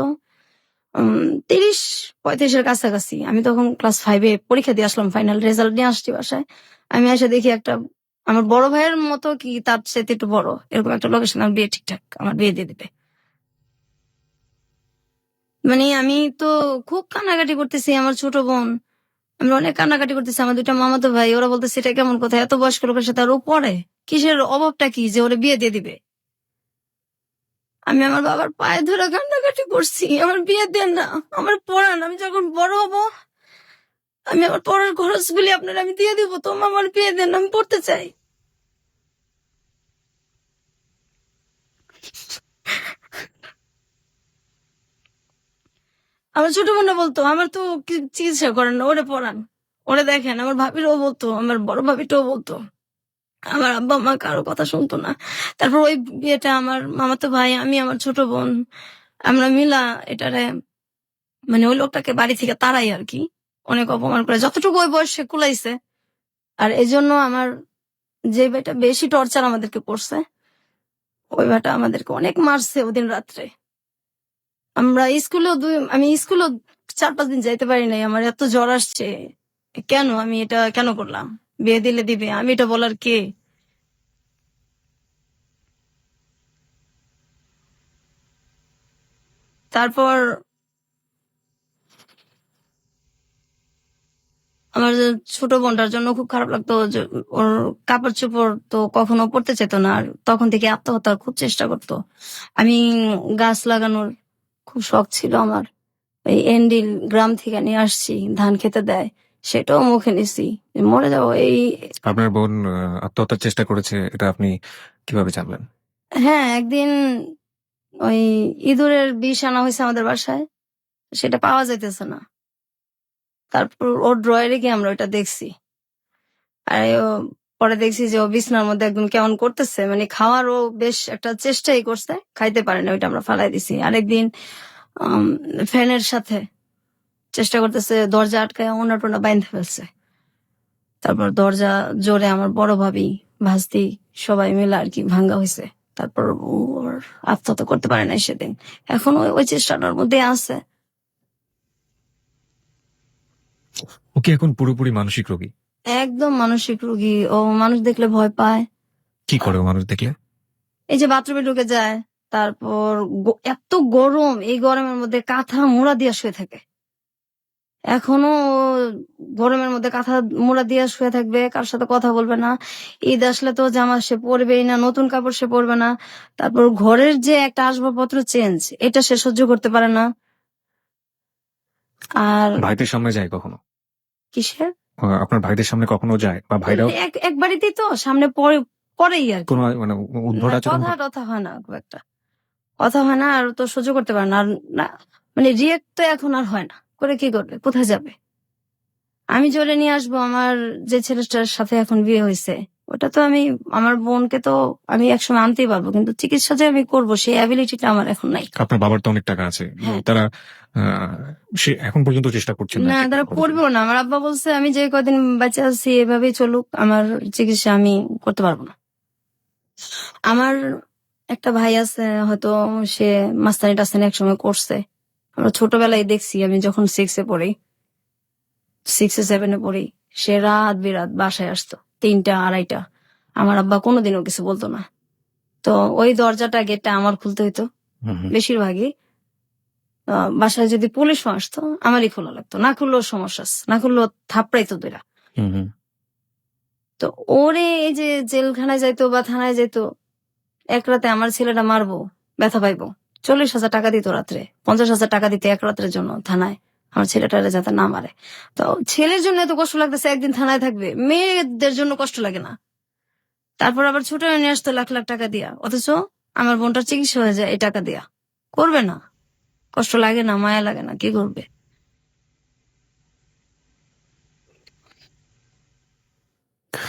30-35 কাছাকাছি। আমি তখন ক্লাস 5 পরীক্ষা দিয়ে আসলাম, ফাইনাল রেজাল্ট নিয়ে আসছি বাসায়। আমি এসে দেখি একটা আমার বড় ভাইয়ের মতো কি তার সাথে একটু বড় এরকম একটা লোকেশন, আমার বিয়ে ঠিকঠাক, আমার বিয়ে দিয়ে দিবে। মানে আমি তো খুব কান্নাকাটি করতেছি, আমার ছোট বোন, আমরা অনেক কান্নাকাটি করতেছি। আমার দুইটা মামাতো ভাই, ওরা বলতেছে এটা কেমন কথা, এত বয়স্ক লোকের সাথে আর ও পড়ে, কিসের অভাবটা কি যে ওরা বিয়ে দিয়ে দিবে। আমি আমার বাবার পায়ে ধরে কান্নাকাটি করছি, আমার বিয়ে দেন না, আমার পড়ান, আমি যখন বড় হব আমি আমার পড়ার খরচ গুলি আপনার আমি দিয়ে দিব, তো আমার বিয়ে দেন, আমি পড়তে চাই। আমার ছোট বোনরা বলতো আমার তো চিকিৎসা করেন না, ওরে পড়ান, ওরে দেখেন। আমার ভাবিরও বলতো, আমার বড় ভাবিটাও বলতো। আমার আব্বা মা কারো কথা শুনতো না। তারপর ওই বিয়েটা আমার মামাতো ভাই, আমি, আমার ছোট বোন, আমরা মিলা এটারে মানে ওই লোকটাকে বাড়ি থেকে তাড়াই আর কি, অনেক অপমান করে যতটুকু ওই বয়সে কুলাইছে। আর এই জন্য আমার যে ভাইটা বেশি টর্চার আমাদেরকে করছে, ওই ভাইটা আমাদেরকে অনেক মারছে ওদিন রাত্রে। আমি স্কুলেও 4-5 দিন যাইতে পারি নাই, আমার এত জ্বর আসছে। কেন আমি এটা কেন করলাম? বিয়ে দিলে দিবে, আমি এটা বলার কে? তারপর আমার যে ছোট বোনটার জন্য খুব খারাপ লাগতো যে ওর কাপড় চোপড় তো কখনো পড়তে চেত না, আর তখন থেকে আত্মহত্যার খুব চেষ্টা করতো। আমি গাছ লাগানোর খুব শখ ছিল আমার, ওই এন্ডিল গ্রাম থেকে নিয়ে আসছি, ধান খেতে দেয়, সেটাও মুখে নিছি, মরে যাবো এই। আপনার বোন আত্মহত্যার চেষ্টা করেছে, এটা আপনি কিভাবে জানলেন? হ্যাঁ, একদিন ওই ইঁদুরের বিষ আনা হয়েছে আমাদের বাসায়, সেটা পাওয়া যাইতেছে না। তারপর ওর ড্রয়ারে গিয়ে আমরা ওইটা দেখছি। আর পরে দেখছি যে ও বিছনার মধ্যে একদম কেমন করতেছে, মানে খাওয়ারও বেশ একটা চেষ্টাই করছে, খাইতে পারে না, ওইটা আমরা ফালাই দিছি। আরেকদিন ফ্যানের সাথে চেষ্টা করতেছে, দরজা আটকায় ওনা টোনা বাইন্ধে ফেলছে। তারপর দরজা জোরে আমার বড় ভাবি, ভাস্তি সবাই মিলে আর কি ভাঙ্গা হয়েছে। তারপর ও ওর আত্মহত্যা করতে পারে নাই সেদিন। এখন ওই চেষ্টাটার মধ্যে আছে। ও কি এখন পুরোপুরি মানসিক রোগী? একদম মানসিক রোগী। ও মানুষ দেখলে ভয় পায়। কি করে ও মানুষ দেখলে? এই যে বাথরুমে ঢুকে যায়, তারপর এত গরম, এই গরমের মধ্যে কাঁথা মোড়া দিয়ে শুয়ে থাকে। এখনো ও গরমের মধ্যে কাঁথা মোড়া দিয়ে শুয়ে থাকবে, কার সাথে কথা বলবে না। ঈদ আসলে তো জামা সে পরবেই না, নতুন কাপড় সে পরবে না। তারপর ঘরের যে একটা আসবাবপত্র চেঞ্জ, এটা সে সহ্য করতে পারে না। আর ভাইদের সামনে যায় কখনো? কিসের আপনার ভাইদের সামনে কখনো যায় বা ভাইরাও এক বাড়িতেই তো সামনে পরেই আর কি। কোনো মানে উদ্ভট না, আচরণ কথা টথা হয় না, খুব একটা কথা হয় না, আর তো সহ্য করতে পারে না। আর না, মানে রিয়েক্ট তো এখন আর হয় না, করে কি করবে, কোথায় যাবে? আমি জোরে নিয়ে আসবো আমার যে ছেলেটার সাথে এখন বিয়ে হয়েছে, ওটা তো আমি, আমার বোনকে তো আমি একসময় আনতেই পারবো, কিন্তু চিকিৎসা যে আমি করবো সেই অ্যাবিলিটিটা আমার এখন নাই। আপনার বাবার তো অনেক টাকা আছে, হ্যাঁ। তারা সে এখন পর্যন্ত চেষ্টা করছেন না না, ঠিক তারা করে? করবেও না। আমার আব্বা বলছে আমি যে কদিন বাচ্চা আছি এভাবেই চলুক, আমার চিকিৎসা আমি করতে পারবো না। আমার একটা ভাই আছে, হয়তো সে মাস্তানি টাস্তানি একসময় করছে। আমরা ছোটবেলায় দেখছি, আমি যখন 6-এ পড়ি, 6-7-এ পড়ি, সে রাত বিরাত বাসায় আসতো 3টা 2:30টা। আমার আব্বা কোনোদিনও কিছু বলতো না। তো ওই দরজাটা গেটটা আমার খুলতে হইতো হুম, হুম। বেশিরভাগই। বাসায় যদি পুলিশও আসতো আমারই খোলা লাগতো, না খুললেও সমস্যা আছে, না খুললেও থাপড়াইতো দুইটা। হুম, হুম। তো ওরে এই যে জেলখানায় যাইতো বা থানায় যাইতো, এক রাতে আমার ছেলেটা মারবো, ব্যথা পাইবো, 40,000 টাকা দিত রাত্রে, 50,000 টাকা দিতে এক রাতের জন্য থানায়, আমার ছেলেটারে যাতে না মারে। তো ছেলের জন্য এত কষ্ট লাগতেছে, একদিন থানায় থাকবে, মেয়েদের জন্য কষ্ট লাগে না? তারপর আবার ছোট নিয়ে আসতো লাখ লাখ টাকা দিয়া, অথচ আমার বোনটার চিকিৎসা হয়ে যায় এই টাকা দিয়া। করবে না? কষ্ট লাগে না, মায়া লাগে না? কি করবে?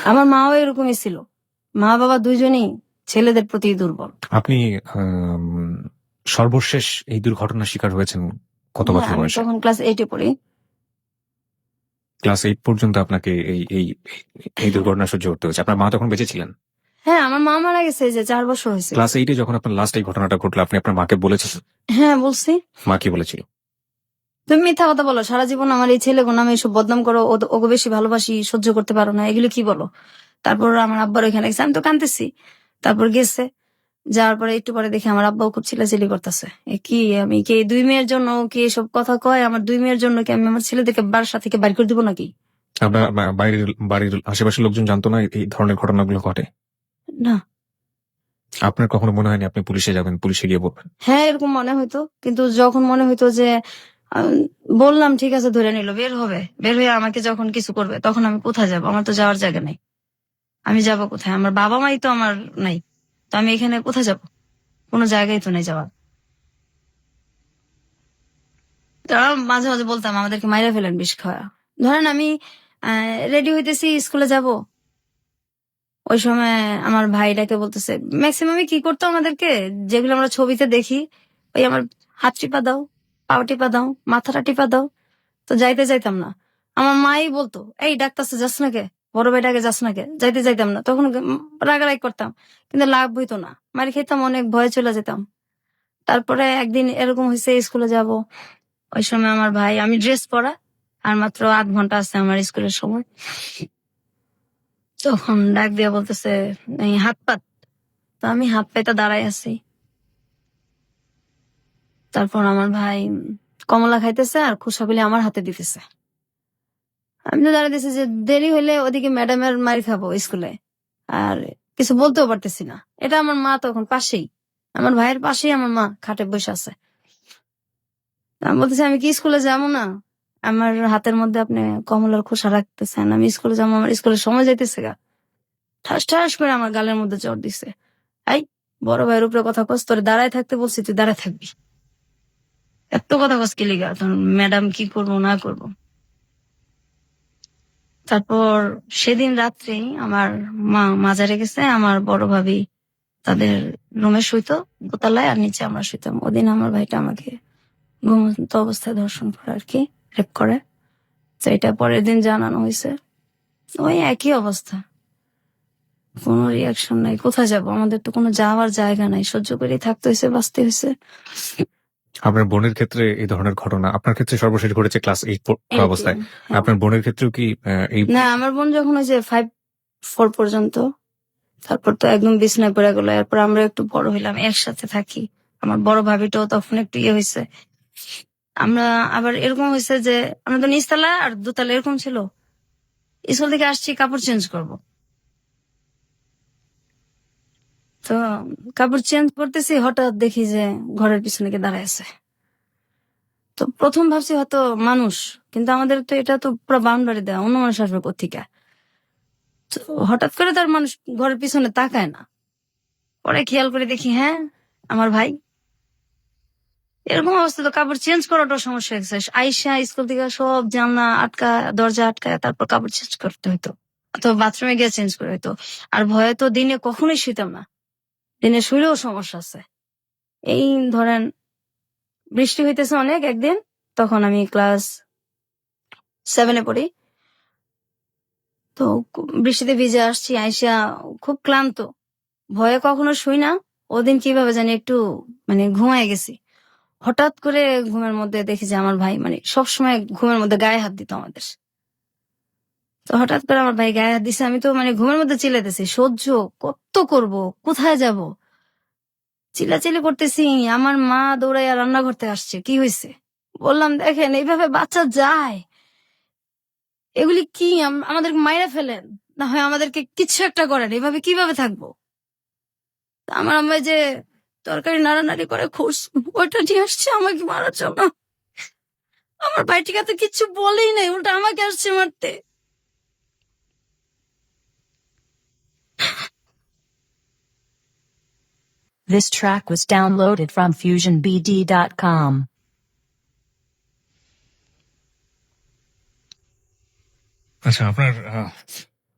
আমার মাও এরকমই ছিল, মা বাবা দুইজনই ছেলেদের প্রতি দুর্বল। আপনি সর্বশেষ এই দুর্ঘটনার শিকার হয়েছেন কত হ্যাঁ, বছর আমি বয়সে? তখন ক্লাস 8-এ পড়ি। ক্লাস 8 পর্যন্ত আপনাকে এই এই এই দুর্ঘটনা সহ্য করতে হয়েছে। আপনার মা তখন বেঁচে ছিলেন? হ্যাঁ, আমার মা মারা গেছে এই যে 4 বছর হয়েছে। ক্লাস 8-এ যখন আপনার লাস্ট এই ঘটনাটা ঘটলো, আপনি আপনার মাকে বলেছেন? হ্যাঁ, বলছি। মা কি বলেছিল? তুমি মিথ্যা কথা বলো, সারা জীবন আমার এই ছেলে নামে এসব বদনাম করো, ওকে বেশি ভালোবাসি, সহ্য করতে পারো না, এগুলো কি বলো? তারপর আমার আব্বার ওইখানে গেছে, আমি তো কাঁদতেছি। তারপর গেছে, যাওয়ার পরে একটু পরে দেখি আমার আব্বাও খুব চিল্লাচিল্লি করতেছে। কি আমি কি 2 মেয়ের জন্য কি এসব কথা কয়? আমার 2 মেয়ের জন্য কি আমি আমার ছেলেদেরকে বাসা থেকে বাইর করে দিব নাকি? আপনার বাড়ির আশেপাশের লোকজন জানতো না এই ধরনের ঘটনাগুলো ঘটে? না। আপনার কখনো মনে হয়নি আপনি পুলিশে যাবেন, পুলিশে গিয়ে বলবেন? হ্যাঁ, এরকম মনে হইতো, কিন্তু যখন মনে হইতো যে বললাম ঠিক আছে ধরে নিল, বের হবে, বের হয়ে আমাকে যখন কিছু করবে, তখন আমি কোথায় যাব? আমার তো যাওয়ার জায়গা নেই, আমি যাব কোথায়? আমার বাবা মাই তো আমার নাই, তো আমি এখানে কোথায় যাব? কোনো জায়গায় তো নেই যাওয়ার। তারা মাঝে মাঝে বলতাম আমাদেরকে মাইরা ফেলেন বিষ খাওয়া। ধরেন আমি রেডি হইতেছি স্কুলে যাব, ওই সময় আমার ভাইটাকে বলতেছে, ম্যাক্সিমামই কি করতো আমাদেরকে, যেগুলো আমরা ছবিতে দেখি, ওই আমার হাত টিপা দাও, পা টিপা দাও, মাথাটা টিপা দাও। তো যাইতে যাইতাম না। আমার মাই বলতো, এই ডাক্তারছে যাস না কে, বড় ভাইটাকে যাস না কে, যাইতে যাইতাম না। তখন রাগারাগ করতাম, কিন্তু লাভ হইতো না, মারি খেতাম, অনেক ভয়ে চলে যেতাম। তারপরে একদিন এরকম হয়েছে, স্কুলে যাব, ওই সময় আমার ভাই, আমি ড্রেস পরা, আর মাত্র 8 ঘন্টা আছে আমার স্কুলের সময়, তখন ডাক দিয়ে বলতেছে এই হাত পাত। তো আমি হাত পাইতে দাঁড়াই আছি। তারপর আমার ভাই কমলা খাইতেছে আর খুশাবিলি আমার হাতে দিতেছে। আমি তো দাঁড়ায় দিছি যে দেরি হইলে ওদিকে ম্যাডামের মার খাবো স্কুলে, আর কিছু বলতেও পারতেছি না। এটা আমার মা তখন পাশেই, আমার ভাইয়ের পাশেই আমার মা খাটে বসে আছে। আমি বলতেছি আমি কি স্কুলে যাবো না? আমার হাতের মধ্যে আপনি কমলার খোসা রাখতেছেন, আমি স্কুলে যাবো, আমার স্কুলের সময় যাইতেছে গা। ঠাস ঠাস করে আমার গালের মধ্যে চড় দিছে। এই বড় ভাইয়ের উপরে কথা কস, তোরে দাঁড়ায় থাকতে বলছি, তুই দাঁড়ায় থাকবি, এত কথা কস কি লিগা? তখন ম্যাডাম কি করবো না করবো। তারপর সেদিন রাত্রে আমার মা মাজারে গেছে, আমার বড় ভাবি তাদের রুমে শুইতো দোতলায়, আর নিচে আমরা শুইতাম। ওদিন আমার ভাইটা আমাকে ঘুমন্ত অবস্থায় ধর্ষণ করে আর কি, রেপ করে। তো এটা পরের দিন জানানো হয়েছে। ওই একই অবস্থা, কোনো রিয়াকশন নাই। কোথায় যাব? আমাদের তো কোনো যাওয়ার জায়গা নাই, সহ্য করে থাকতে হয়েছে, বাঁচতে হয়েছে। আপনার বোনের ক্ষেত্রে এই ধরনের ঘটনা, আপনার ক্ষেত্রে সর্বশেষ ঘটেছে ক্লাস 8 অবস্থায়। হ্যাঁ। আপনার বোনের ক্ষেত্রেও কি এই না, আমার বোন যখন ওই যে 5-4 পর্যন্ত, তারপর তো একদম বিছনায় পড়ে গেল। এরপর আমরা একটু বড় হইলাম, একসাথে থাকি। আমার বড় ভাবিটাও তখন একটু ইয়ে হয়েছে, আমরা আবার এরকম হয়েছে যে আমরা তো নিচতলা আর দোতলা এরকম ছিল। স্কুল থেকে আসছি কাপড় চেঞ্জ করব, তো কাপড় চেঞ্জ করতেছি, হঠাৎ দেখি যে ঘরের পিছনে কে দাঁড়ায় আছে। তো প্রথম ভাবছি হয়তো মানুষ, কিন্তু আমাদের তো এটা তো পুরো বাউন্ডারি দেওয়া, অন্য মানুষ আসবে কোথেকে। তো হঠাৎ করে তার মানুষ ঘরের পিছনে তাকায় না, পরে খেয়াল করে দেখি হ্যাঁ আমার ভাই। এরকম অবস্থা তো কাপড় চেঞ্জ করাটাও সমস্যা হয়েছে। আইসা স্কুল থেকে সব জানলা আটকা, দরজা আটকায় তারপর কাপড় চেঞ্জ করতে হইতো, অথবা বাথরুমে গিয়ে চেঞ্জ করে হইতো। আর ভয়ে তো দিনে কখনোই শুইতাম না, দিনে শুইলেও সমস্যা আছে। এই ধরেন বৃষ্টি হইতেছে অনেক একদিন, তখন আমি ক্লাস 7-এ পড়ি। তো বৃষ্টিতে ভিজে আসছি, আইসা খুব ক্লান্ত, ভয়ে কখনো শুই না। ওদিন কিভাবে জানি একটু মানে ঘুমায় গেছি। হঠাৎ করে ঘুমের মধ্যে দেখি যে আমার ভাই মানে সবসময় ঘুমের মধ্যে গায়ে হাত দিত আমাদের। তো হঠাৎ করে আমার ভাই গায়ে হাত দিছে, আমি তো মানে ঘুমের মধ্যে চিল্লাইতেছি, সহ্য কত করব, কোথায় যাব, চিল্লাচিল্লি করতেছি। আমার মা দৌড়াইয়া রান্না করতে আসছে, কি হয়েছে বললাম, দেখেন এইভাবে বাচ্চা যায়, এগুলি কি আমাদের মাইরা ফেলেন, না হয় আমাদেরকে কিছু একটা করেন, এভাবে কিভাবে থাকবো। তা আমার আম্মা যে তরকারি নাড়ানাড়ি করে খুশ ওইটা নিয়ে আসছে আমাকে মারার জন্য। আমার ভাইটিকে তো কিচ্ছু বলেই নাই, উল্টা আমাকে আসছে মারতে। This track was downloaded from FusionBD.com. আচ্ছা, আপনার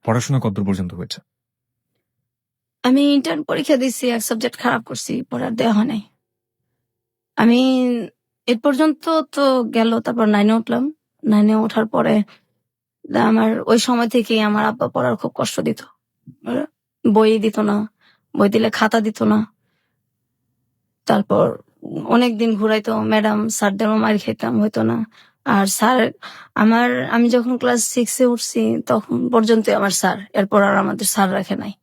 পড়াশোনা কতদূর পর্যন্ত হয়েছে? আমি ইন্টার্ন পরীক্ষা দিচ্ছি, এক সাবজেক্ট খারাপ করছি, পরে আর দেওয়া হয় নাই। আমি এর পর্যন্ত তো গেল, তারপর 9-এ উঠলাম। 9-এ ওঠার পরে আমার ওই সময় থেকে আমার আব্বা পড়ার খুব কষ্ট দিত। বই দিত না, বই দিলে খাতা দিত না। তারপর অনেকদিন ঘুরাইতো, ম্যাডাম স্যারদেরও মার খেতাম, হইতো না। আর স্যার আমি যখন ক্লাস 6-এ উঠছি তখন পর্যন্ত আমার স্যার, এরপর আর আমাদের স্যার রাখে নাই।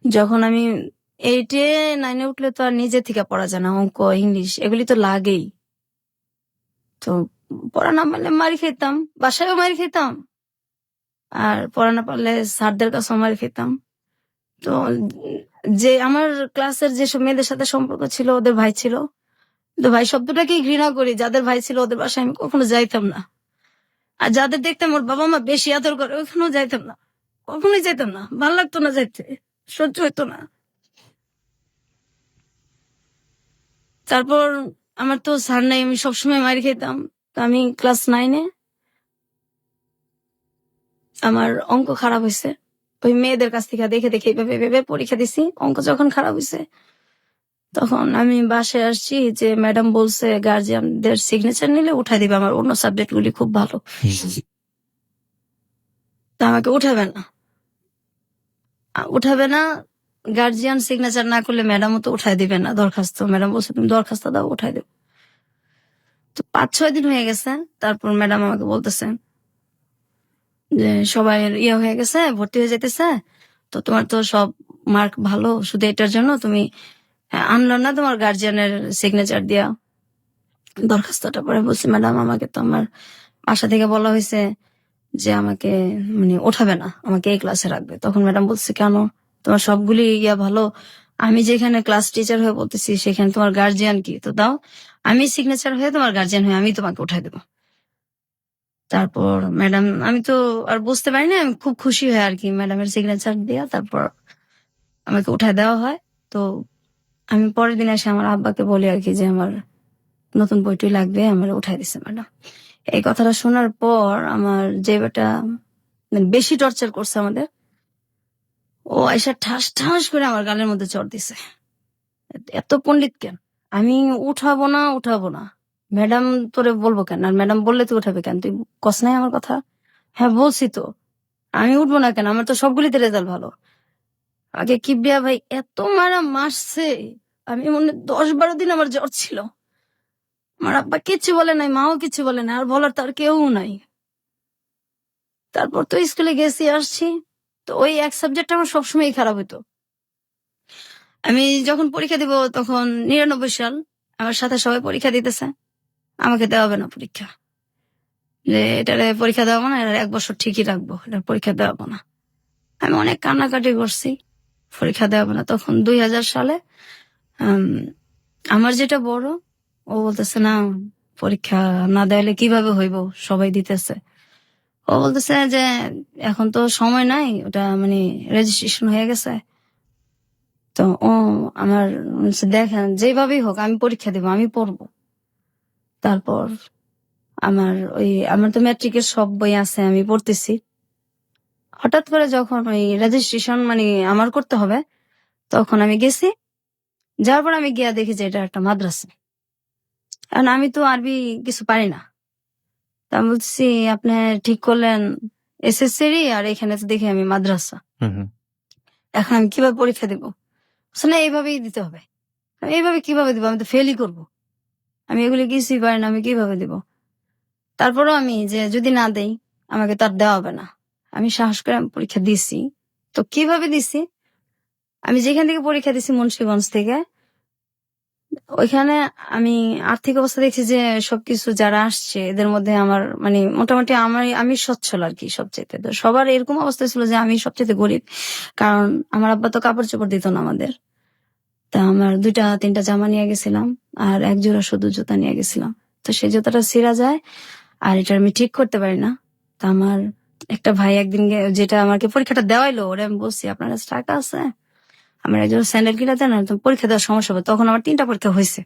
যখন আমি 8-এ 9-এ উঠলে তো আর নিজে থেকে পড়া যায় না, অঙ্ক ইংলিশ এগুলি তো লাগেই। তো পড়া না পারলে মারি খেতাম, বাসায়ও মারি খেতাম, আর পড়া না পারলে স্যারদের কাছেও মারি খেতাম। তো যে আমার ক্লাসের যেসব মেয়েদের সাথে সম্পর্ক ছিল, ওদের ভাই ছিল। তো ভাই শব্দটাকেই ঘৃণা করি, যাদের ভাই ছিল ওদের বাসায় আমি কখনো যাইতাম না। আর যাদের দেখতাম ওর বাবা মা বেশি আদর করে, ওখানেও যাইতাম না, কখনোই যাইতাম না, ভালো লাগতো না যাইতে, সহ্য হইতো না। তারপর আমার তো স্যার নাই, আমি সবসময় মার খেতাম। তো আমি ক্লাস 9-এ আমার অঙ্ক খারাপ হয়েছে, ওই মেয়েদের কাছ থেকে দেখে দেখে এইভাবে ভেবে পরীক্ষা দিছি। অঙ্ক যখন খারাপ হয়েছে তখন আমি বাসায় আসছি, যে ম্যাডাম বলছে গার্জিয়ানদের সিগনেচার নিলে উঠাই দিবে, আমার অন্য সাবজেক্ট গুলি খুব ভালো, তা আমাকে উঠাবে না। গার্জিয়ান সিগনেচার না করলে ম্যাডামও তো উঠাই দিবে না দরখাস্ত। ম্যাডাম বলছে তুমি দরখাস্ত দাও, উঠাই দেব। তো 5-6 দিন হয়ে গেছে, তারপর ম্যাডাম আমাকে বলতেছে যে সবাই ইয়ে হয়ে গেছে, ভর্তি হয়ে যেতেছে, তো তোমার তো সব মার্ক ভালো, শুধু এটার জন্য তুমি আনলো না তোমার গার্জিয়ানের সিগনেচার দিয়া দরখাস্তটা। পরে বলছি ম্যাডাম আমাকে তো আমার বাসা থেকে বলা হয়েছে যে আমাকে মানে ওঠাবে না, আমাকে এই ক্লাসে রাখবে। তখন ম্যাডাম বলছে কেন, তোমার সবগুলি ইয়া ভালো, আমি যেখানে ক্লাস টিচার হয়ে বলতেছি সেখানে তোমার গার্জিয়ান কি, তো দাও আমি সিগনেচার হয়ে তোমার গার্জিয়ান হয়ে আমি তোমাকে উঠাই দেবো। তারপর ম্যাডাম, আমি তো আর বুঝতে পারি না, আমি খুব খুশি হয়ে আর কি ম্যাডামের সিগনেচার দেওয়া, তারপর আমাকে উঠায় দেওয়া হয়। তো আমি পরের দিন এসে আমার আব্বাকে বলি আর কি যে আমার নতুন বইটি লাগবে, আমার উঠাই দিচ্ছে ম্যাডাম। এই কথাটা শোনার পর আমার যে বেটা মানে বেশি টর্চার করছে আমাদের, ও এসে ঠাস ঠাস করে আমার গালের মধ্যে চড় দিছে। এত পণ্ডিত কেন, আমি উঠাবো না। ম্যাডাম তোরে বলবো কেন, আর ম্যাডাম বললে তুই উঠাবে কেন, তুই কস নাই আমার কথা। হ্যাঁ বলছি তো, আমি উঠবো না কেন, আমার তো সবগুলিতে রেজাল্ট ভালো। আগে কিবরিয়া ভাই এত মারছে, আমি মনে 10-12 দিন আমার জ্বর ছিল। আমার আব্বা কিচ্ছু বলে নাই, মাও কিছু বলে নাই, আর বলার তার কেউ নাই। তারপর তো স্কুলে গেছি আসছি, তো ওই এক সাবজেক্ট আমার সবসময় খারাপ হতো। আমি যখন পরীক্ষা দিব তখন 99 সাল, আমার সাথে সবাই পরীক্ষা দিতেছে। আমাকে দেওয়া হবে না পরীক্ষা, যে এটারে পরীক্ষা দেওয়া না, এটা 1 বছর ঠিকই রাখবো, এটা পরীক্ষা দেওয়া না। আমি অনেক কান্নাকাটি করছি, পরীক্ষা দেওয়া না। তখন 2000 সালে আম, আমার যেটা বড়, ও বলতেছে না, পরীক্ষা না দেওয়ালে কিভাবে হইব, সবাই দিতেছে। ও বলতেছে যে এখন তো সময় নাই, ওটা মানে রেজিস্ট্রেশন হয়ে গেছে। তো ও আমার বলছে, দেখেন যেভাবেই হোক আমি পরীক্ষা দেবো, আমি পড়বো। তারপর আমার তো ম্যাট্রিকের সব বই আছে, আমি পড়তেছি। হঠাৎ করে যখন ওই রেজিস্ট্রেশন মানে আমার করতে হবে, তখন আমি গেছি। যাওয়ার পর আমি গিয়া দেখি যে এটা একটা মাদ্রাসা। কারণ আমি তো আরবি কিছু পারি না। তা আমি বলছি, আপনি ঠিক করলেন এসএসসি আর এখানে তো দেখি আমি মাদ্রাসা, হুম হুম। এখন আমি কিভাবে পরীক্ষা দেবো? বলছে, না এইভাবেই দিতে হবে। আমি এইভাবে কিভাবে দিব, আমি তো ফেলই করবো, আমি এগুলি কিছুই পারি না, আমি কিভাবে দিব? তারপরেও আমি যে যদি না দেই আমাকে তার দেওয়া হবে না, আমি সাহস করে আমি পরীক্ষা দিছি। তো কিভাবে দিছি, আমি যেখান থেকে পরীক্ষা দিছি মুন্সিগঞ্জ থেকে, ওইখানে আমি আর্থিক অবস্থা দেখছি যে সবকিছু যারা আসছে এদের মধ্যে আমার মানে মোটামুটি আমি সচ্ছল আর কি সবচেয়ে। তো সবার এরকম অবস্থা ছিল যে আমি সবচেয়ে গরিব, কারণ আমার আব্বা তো কাপড় চোপড় দিত না আমাদের। তা আমার 2-3টা জামা নিয়ে গেছিলাম, আর 1 জোড়া শুধু জুতা নিয়ে গেছিলাম। তো সেই জুতাটা ছিঁড়া যায়, আর এটা আমি ঠিক করতে পারি না। তা আমার একটা ভাই একদিন যেটা আমাকে পরীক্ষাটা দেওয়াইলো, ওরে আমি বলছি, আপনার কাছে টাকা আছে, আমার একজন স্যান্ডেল কিনে দেন, আর তো পরীক্ষা দেওয়ার সমস্যা হবে। তখন আমার 3টা পরীক্ষা হয়েছে।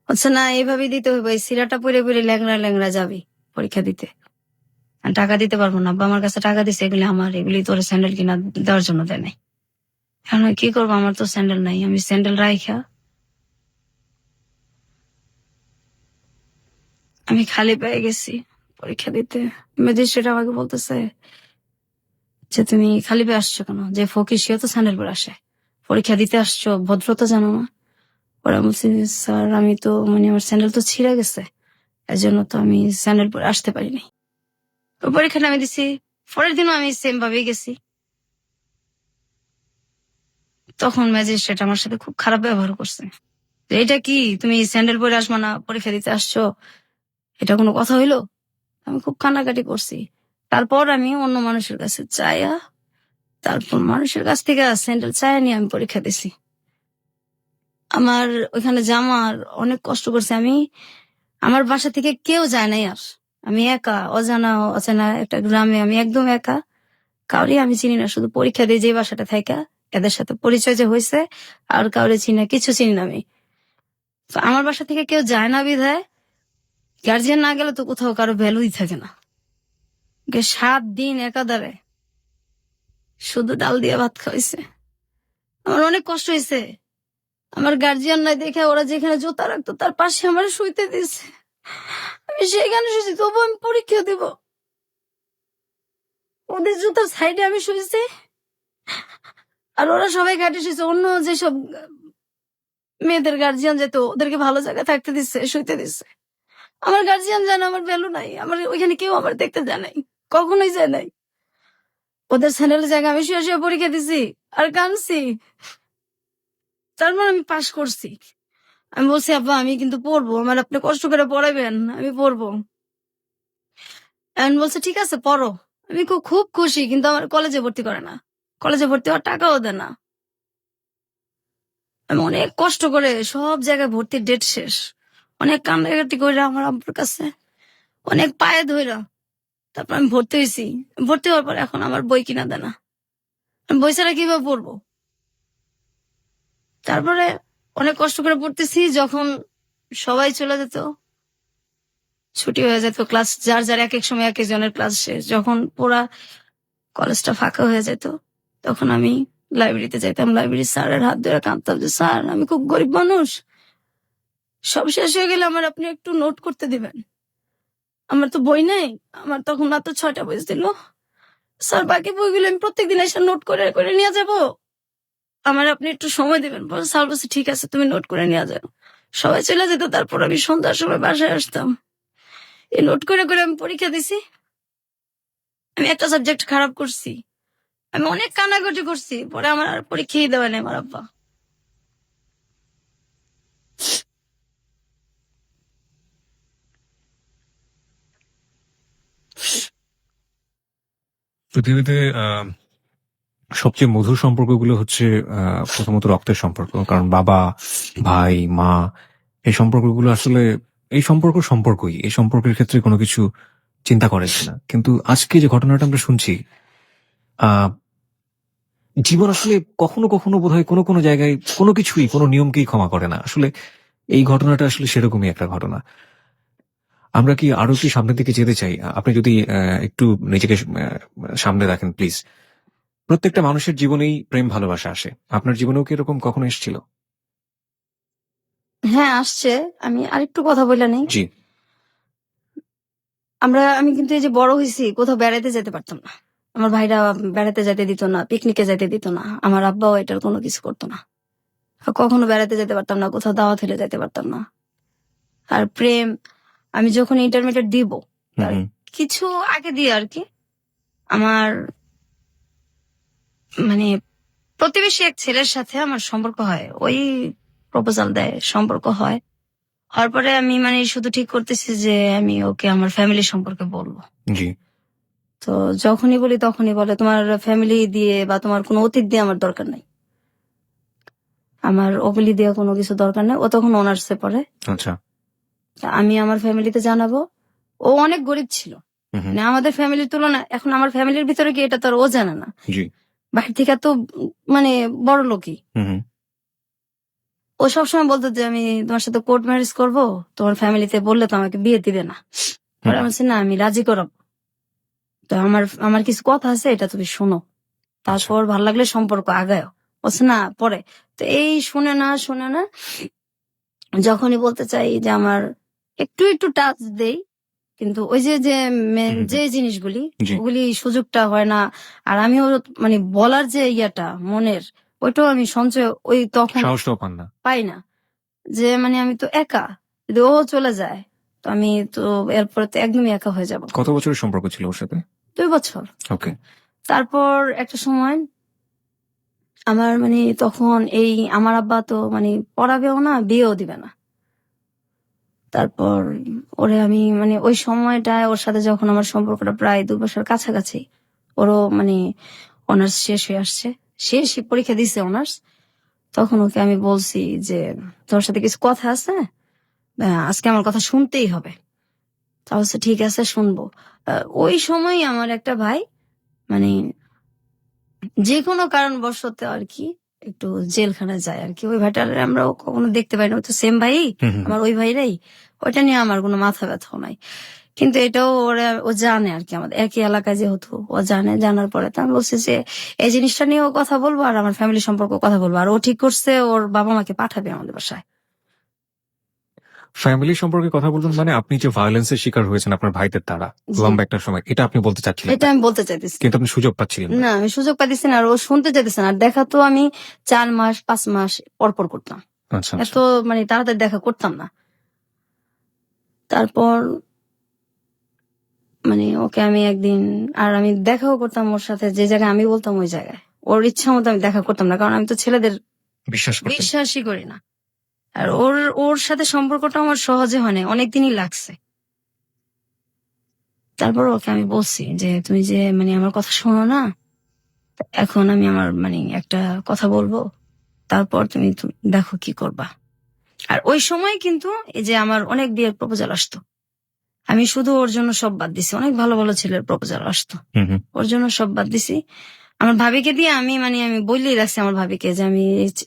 আচ্ছা না, এইভাবেই দিতে হইব, এই সিরাটা পরে পরে ল্যাংড়া ল্যাংড়া যাবি পরীক্ষা দিতে, আর টাকা দিতে পারবো না। আব্বা আমার কাছে টাকা দিছে, এগুলি তোর স্যান্ডেল কিনা দেওয়ার জন্য দেয় নাই। এখন আমি কি করবো, আমার তো স্যান্ডেল নাই। আমি স্যান্ডেল রাইখা আমি খালি পেয়ে গেছি পরীক্ষা দিতে। ম্যাজিস্ট্রেট আমাকে বলতেছে যে তুমি খালি পেয়ে আসছো কেন, যে ফকির সেও তো স্যান্ডেল পরে আসে, পরীক্ষা দিতে আসছো, ভদ্রতা জানো না? ওরা বলছে, স্যার আমি তো মানে আমার স্যান্ডেল তো ছিঁড়ে গেছে, এর জন্য তো আমি স্যান্ডেল পরে আসতে পারিনি। তো পরীক্ষাটা আমি দিছি, পরের দিনও আমি সেম ভাবেই গেছি। তখন ম্যাজিস্ট্রেট আমার সাথে খুব খারাপ ব্যবহার করছে, যে এটা কি তুমি স্যান্ডেল পরে আসবা না, পরীক্ষা দিতে আসছো, এটা কোনো কথা হইলো? আমি খুব কান্নাকাটি করছি। তারপর আমি অন্য মানুষের কাছে চাইয়া, তারপর মানুষের কাছ থেকে স্যান্ডেল চাইয়া নিয়ে আমি পরীক্ষা দিছি। আমার ওইখানে জামার অনেক কষ্ট করছে আমি। আমার বাসা থেকে কেউ যায় নাই, আর আমি একা, অজানা অচেনা একটা গ্রামে আমি একদম একা, কাউরে আমি চিনি না, শুধু পরীক্ষা দিয়ে যে বাসাটা থাকা এদের সাথে পরিচয় যে হয়েছে, আর কাউরে চিনি না, কিছু চিনি না আমি। তো আমার বাসা থেকে কেউ যায় না বিধায় গার্জিয়ান না গেলে তো কোথাও কারো ভ্যালুই থাকে না। 7 দিন একাধারে শুধু ডাল দিয়ে ভাত খাওয়াইছে, আমার অনেক কষ্ট হয়েছে। আমার গার্জিয়ান নাই দেখে ওরা যেখানে জুতা রাখতো তার পাশে আমার শুইতে দিছে, আমি সেইখানে শুয়েছি, তবু আমি পরীক্ষা দিব। ওদের জুতার সাইডে আমি শুয়েছি, আর ওরা সবাই ঘাটে শুয়েছে। অন্য যেসব মেয়েদের গার্জিয়ান যেত ওদেরকে ভালো জায়গায় থাকতে দিচ্ছে, শুইতে দিচ্ছে। আমার গার্জিয়ান জানে আমার ভ্যালু নাই, আমার ওইখানে কেউ আমার দেখতে যায় নাই, কখনোই যায় নাই। ওদের স্যান্ডেলের জায়গায় আমি শুয়ে শুয়ে পরীক্ষা দিছি আর কাঁদছি। তারপর আমি পাশ করছি। আমি বলছি, আব্বা আমি কিন্তু পড়বো, আমার আপনি কষ্ট করে পড়াবেন, আমি পড়বো। এখন বলছে ঠিক আছে পড়ো। আমি খুব খুশি, কিন্তু আমার কলেজে ভর্তি করে না, কলেজে ভর্তি হওয়ার টাকাও দেয় না। আমি অনেক কষ্ট করে সব জায়গায় ভর্তির ডেট শেষ, অনেক কান্নাকাটি করে আমার আব্বুর কাছে, অনেক পায়ে ধইরা তারপর আমি ভর্তি হয়েছি। ভর্তি হওয়ার পর এখন আমার বই কিনা দেয় না, আমি বই ছাড়া কিভাবে পড়বো? তারপরে অনেক কষ্ট করে পড়তেছি, যখন সবাই চলে যেত, ছুটি হয়ে যেত, ক্লাস যার যার এক এক সময় এক একজনের ক্লাস শেষ, যখন পুরা কলেজটা ফাঁকা হয়ে যেত, তখন আমি লাইব্রেরিতে যাইতাম। লাইব্রেরির স্যারের হাত ধরে কাঁদতাম যে স্যার আমি খুব গরিব মানুষ, সব শেষ হয়ে গেলে আমার আপনি একটু নোট করতে দিবেন, আমার তো বই নেই। আমার তখন মাত্র 6টা বয়স দিল। স্যার বাকি বইগুলো আমি প্রত্যেকদিন এসে নোট করে করে নিয়ে যাব, আমার আপনি একটু সময় দিবেন। স্যার বলছে ঠিক আছে তুমি নোট করে নিয়ে যাও। সবাই চলে যেত, তারপর আমি সন্ধ্যার সময় বাসায় আসতাম, এই নোট করে করে আমি পরীক্ষা দিছি। আমি একটা সাবজেক্ট খারাপ করছি, আমি অনেক কানাকাটি করছি, পরে আমার আর পরীক্ষাই দেওয়া নেই আমার আব্বা। পৃথিবীতে সবচেয়ে মধুর সম্পর্কগুলো হচ্ছে প্রথমত রক্তের সম্পর্ক, কারণ বাবা, ভাই, মা, এই সম্পর্কগুলো আসলে এই সম্পর্কই এই সম্পর্কের ক্ষেত্রে কোনো কিছু চিন্তা করে না। কিন্তু আজকে যে ঘটনাটা আমরা শুনছি, আহ জীবন আসলে কখনো কখনো বোধহয় কোনো কোনো জায়গায় কোনো কিছুই কোনো নিয়মকেই ক্ষমা করে না। আসলে এই ঘটনাটা আসলে সেরকমই একটা ঘটনা। আমরা কি আরো কি সামনের দিকে যেতে চাই? আপনি যদি একটু নিজেকে সামনে রাখেন প্লিজ। প্রত্যেকটা মানুষের জীবনেই প্রেম ভালোবাসা আসে। আপনার জীবনেও কি এরকম কখনো এসেছিল? হ্যাঁ, আসছে। আমি আরেকটু কথা বলে নেই। জি। আমি কিন্তু এই যে বড় হয়েছি, কোথাও বেড়াইতে যেতে পারতাম না। আমার ভাইরা বেড়াতে যেতে দিত না, পিকনিকে যেতে দিত না। আমার আব্বাও এটার কোনো কিছু করতো না। কখনো বেড়াতে যেতে পারতাম না, কোথাও দাওয়াত হলে যেতে পারতাম না। আর প্রেম, আমি যখন ইন্টারমিডিয়েট দিব, হুম তার হুম। কিছু আগে দিয়ে আর কি, আমার মানে প্রতিবেশী এক ছেলের সাথে আমার সম্পর্ক হয়। ওই প্রপোজাল দেয়, সম্পর্ক হয়। হওয়ার পরে আমি শুধু ঠিক করতেছি যে আমি ওকে আমার ফ্যামিলি সম্পর্কে বলবো। জি। তো যখনই বলি তখনই বলে তোমার ফ্যামিলি দিয়ে বা তোমার কোনো অতীত দিয়ে আমার দরকার নাই, আমার ওগুলি দিয়ে কোনো কিছু দরকার নেই। ও তখন অনার্সে পড়ে। আচ্ছা। তা আমি আমার ফ্যামিলিতে জানাবো। ও অনেক গরিব ছিল, হুম হুম। আমাদের ফ্যামিলির তুলনায়। এখন আমার ফ্যামিলির ভিতরে কি এটা তো আর ও জানে না, জি। বাইরে থেকে তো বড় লোকই। হুম হুম। ও সবসময় বলতো যে আমি তোমার সাথে কোর্ট ম্যারেজ করবো, তোমার ফ্যামিলিতে বললে তো আমাকে বিয়ে দিবে না। পরে আমি বলছি, না, আমি রাজি করাবো। তো আমার আমার কিছু কথা আছে, এটা তুমি শোনো, তারপর ভালো লাগলে সম্পর্ক আগায়। বলছে না, পরে। তো এই শুনে না যখনই বলতে চাই যে আমার একটু একটু টাচ দেই, কিন্তু ওই যে যে জিনিসগুলি, জি। ওগুলি সুযোগটা হয় না। আর আমিও বলার যে ইয়াটা মনের, ওইটাও আমি সঞ্চয় ওই তখন সাহসটাও পান না। পাই না। যে আমি তো একা, যদি ও চলে যায় তো আমি তো এরপরে তো একদমই একা হয়ে যাব। কত বছরের সম্পর্ক ছিল ওর সাথে? 2 বছর। ওকে। তারপর একটা সময় আমার তখন এই আমার আব্বা তো পড়াবেও না, বিয়েও দিবে না। তারপর ওরে আমি ওই সময়টায় ওর সাথে যখন আমার সম্পর্কটা প্রায় 2 বছর কাছাকাছি, ওরও অনার্স শেষ হয়ে আসছে, শেষ পরীক্ষা দিছে অনার্স। তখন ওকে আমি বলছি যে তোর সাথে কিছু কথা আছে, আজকে আমার কথা শুনতেই হবে। তা বলছে ঠিক আছে, শুনবো। ওই সময় আমার একটা ভাই মানে যে কোনো কারণবশত আর কি একটু জেলখানায় যায় আর কি। ওই ভাইটার আমরা কখনো দেখতে পাই না, ওই তো সেম ভাই, হুম হুম। আমার ওই ভাইরাই। ওইটা নিয়ে আমার কোনো মাথা ব্যথাও নাই, কিন্তু এটাও ও জানে আর কি, আমাদের একই এলাকায় যেহেতু ও জানে। জানার পরে তো আমি বলছি যে এই জিনিসটা নিয়েও কথা বলবো আর আমার ফ্যামিলি সম্পর্কে কথা বলবো। আর ও ঠিক করছে, ওর বাবা মাকে পাঠাবে আমাদের বাসায়। ফ্যামিলি সম্পর্কে কথা বলবেন মানে আপনি যে ভায়োলেন্সের শিকার হয়েছেন আপনার ভাইদের দ্বারা জি। লম্বা একটা সময়, এটা আপনি বলতে চাচ্ছিলেন এটা না? আমি বলতে চাইতেছি। কিন্তু আপনি সুযোগ পাচ্ছিলেন না। না, আমি সুযোগ পাইতেছি না, আর ও শুনতে চাইতেছে না। আর দেখা তো আমি 4 মাস 5 মাস পর করতাম, আচ্ছা এত আচ্ছা। তাড়াতাড়ি দেখা করতাম না। তারপর ওকে আমি একদিন, আর আমি দেখাও করতাম ওর সাথে, যে জায়গায় আমি বলতাম ওই জায়গায়। ওর ইচ্ছা মতো আমি দেখা করতাম না, কারণ আমি তো ছেলেদের বিশ্বাস করতেন? বিশ্বাসই করি না। আর ওর সাথে সম্পর্কটা আমার সহজে হয় না, অনেকদিনই লাগছে। তারপর ওকে আমি বলছি যে তুমি যে আমার কথা শোনো না, এখন আমি আমার একটা কথা বলবো, তারপর তুমি দেখো কি করবা। আর ওই সময় কিন্তু এই যে আমার অনেক বিয়ের প্রপোজাল আসতো, আমি শুধু ওর জন্য সব বাদ দিছি। অনেক ভালো ভালো ছেলের প্রপোজাল আসতো, হুম হুম। ওর জন্য সব বাদ দিছি। আমার ভাবিকে দিয়ে আমি আমি বললেই রাখছি আমার ভাবিকে যে আমি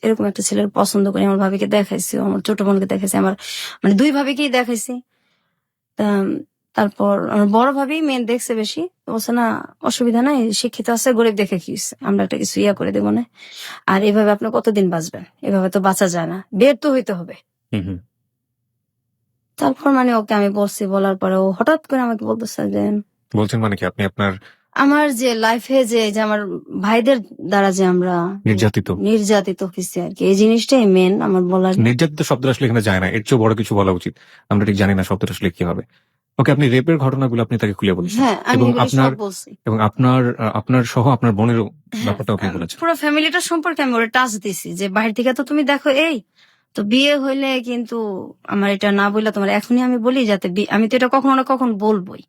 এরকম একটা ছেলের পছন্দ করি। আমার ভাবিকে দেখাইছি, আমার ছোট বোনকে দেখাইছি, আমার 2 ভাবিকেই দেখাইছি। তা তারপর আমার বড় ভাবি মেন দেখছে বেশি, বলছে না অসুবিধা নাই, শিক্ষিত আছে, গরিব দেখে কি হইছে, আমরা একটা কিছু করে দেবো না। আর এভাবে আপনি কতদিন বাঁচবেন, এভাবে তো বাঁচা যায় না, বের তো হইতে হবে। হুম হুম। তারপর ওকে আমি বলছি, বলার পরে ও হঠাৎ করে আমাকে বলতেছে যে বলছেন মানে কি আপনি আপনার আমার যে লাইফে যে আমার ভাইদের দ্বারা যে আমরা নির্যাতিত হয়েছি আর কি, এই জিনিসটাই মেন আমার বলার। নির্যাতিত শব্দটা আসলে এখানে যায় না, এর চেয়ে বড় কিছু বলা উচিত। আমরা ঠিক জানি না শব্দটা আসলে কি হবে। ওকে, আপনি রেপের ঘটনাগুলো আপনি তাকে খুলে বলেছেন। হ্যাঁ, আমি এবং এগুলি আপনার সব বলছি। এবং আপনার সহ আপনার বোনেরও ব্যাপারটা আপনি বলেছেন। পুরো ফ্যামিলিটা সম্পর্কে আমি ওরা টাচ দিছি যে বাইরে থেকে তো তুমি দেখো, এই তো বিয়ে হইলে কিন্তু আমার এটা না বললে তোমার এখনই আমি বলি, যাতে আমি তো এটা কখনো না কখন বলবোই,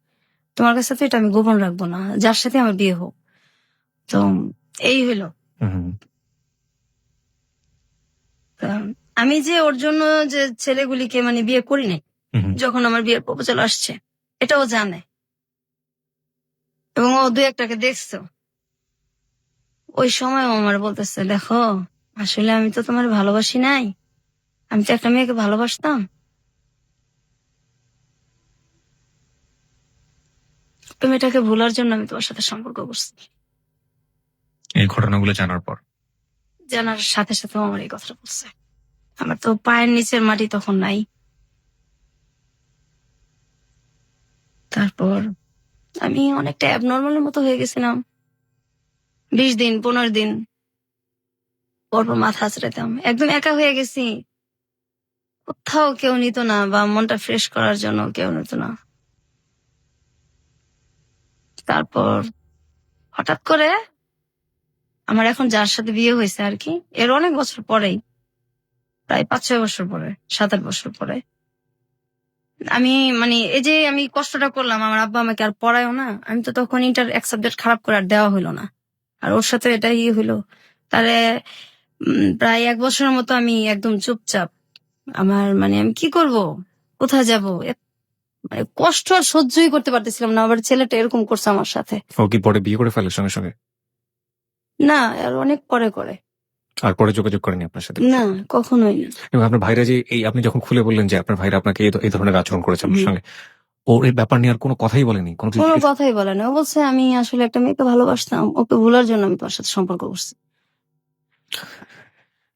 তোমার কাছে তো এটা আমি গোপন রাখবো না, যার সাথে আমার বিয়ে হোক। তো এই হলো। হুম। তা আমি যে ওর জন্য যে ছেলেগুলিকে মানে বিয়ে করি নাই, হুম। যখন আমার বিয়ের প্রপোজাল আসছে এটাও জানে, এবং ও 2-1টাকে দেখছো। ওই সময় ও আমার বলতেছে, দেখো আসলে আমি তো তোমার ভালোবাসি নাই, আমি তো একটা মেয়েকে ভালোবাসতাম। তুমি এটাকে ভুলার জন্য আমি তোমার সাথে সম্পর্ক করছি। এই ঘটনাগুলো জানার পর জানার সাথে সাথে ও আমার এই কথাটা বলছে। আমার তো পায়ের নিচের মাটি তখন নাই। তারপর আমি অনেকটা অ্যাবনর্মালের মতো হয়ে গেছিলাম। 20 দিন 15 দিন পরপর মাথা আঁচড়াতাম, একদম একা হয়ে গেছি। কোথাও কেউ নিত না, বা মনটা ফ্রেশ করার জন্য কেউ নিত না। তারপর হঠাৎ করে আমার এখন যার সাথে বিয়ে হয়েছে আর কি, এর অনেক বছর পরেই, প্রায় 5-6 বছর পরে, 7-8 বছর পরে, আমি মানে এই যে আমি কষ্টটা করলাম, আমার আব্বা আমাকে আর পড়ায়ও না, আমি তো তখন ইন্টার এক সাবজেক্ট খারাপ করে আর দেওয়া হইলো না, আর ওর সাথে এটা হইলো। তাহলে প্রায় 1 বছরের মতো আমি একদম চুপচাপ। আমার মানে আমি কি করব, কোথায় যাব, মানে কষ্ট আর সহ্যই করতে পারতেছিলাম না। আবার ছেলেটা এরকম করছে আমার সাথে। ও কি পরে বিয়ে করে ফেলে সঙ্গে সঙ্গে? না, আর অনেক পরে করে। আর পরে যোগাযোগ করেনি আপনার সাথে? না, কখনোই না। এবং আপনার ভাইরা যে এই আপনি যখন খুলে বললেন যে আপনার ভাইরা আপনাকে এই ধরনের আচরণ করেছে আপনার সঙ্গে, ওর এই ব্যাপার নিয়ে আর কোনো কথাই বলেনি? কোনো কিছু কোনো জিজ্ঞেস- কথাই বলে না। ও বলছে আমি আসলে একটা মেয়েকে ভালোবাসতাম, ওকে ভুলার জন্য আমি তোমার সাথে সম্পর্ক করছি।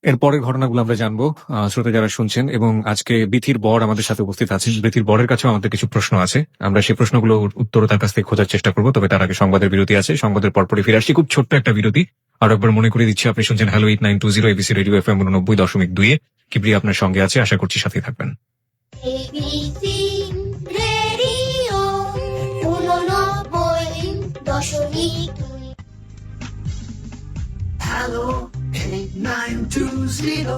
এর পরের ঘটনাগুলো আমরা জানবো শ্রোতা যারা শুনছেন। এবং আজকে বিথির বর আমাদের সাথে উপস্থিত আছেন। বিথির বরের কাছেও আমাদের কিছু প্রশ্ন আছে, আমরা সেই প্রশ্নগুলো উত্তর তার কাছ থেকে খোঁজার চেষ্টা করবো। তবে তার আগে সংবাদের বিরতি আছে, সংবাদের পরপরই ফিরে আসছি। খুব ছোট্ট একটা বিরতি। আর একবার মনে করে দিচ্ছি, আপনি শুনছেন hello 8920 ABC radio FM 89.2। Kibria আপনার সঙ্গে আছে, আশা করছি সাথে থাকবেন। ABC radio 89.2।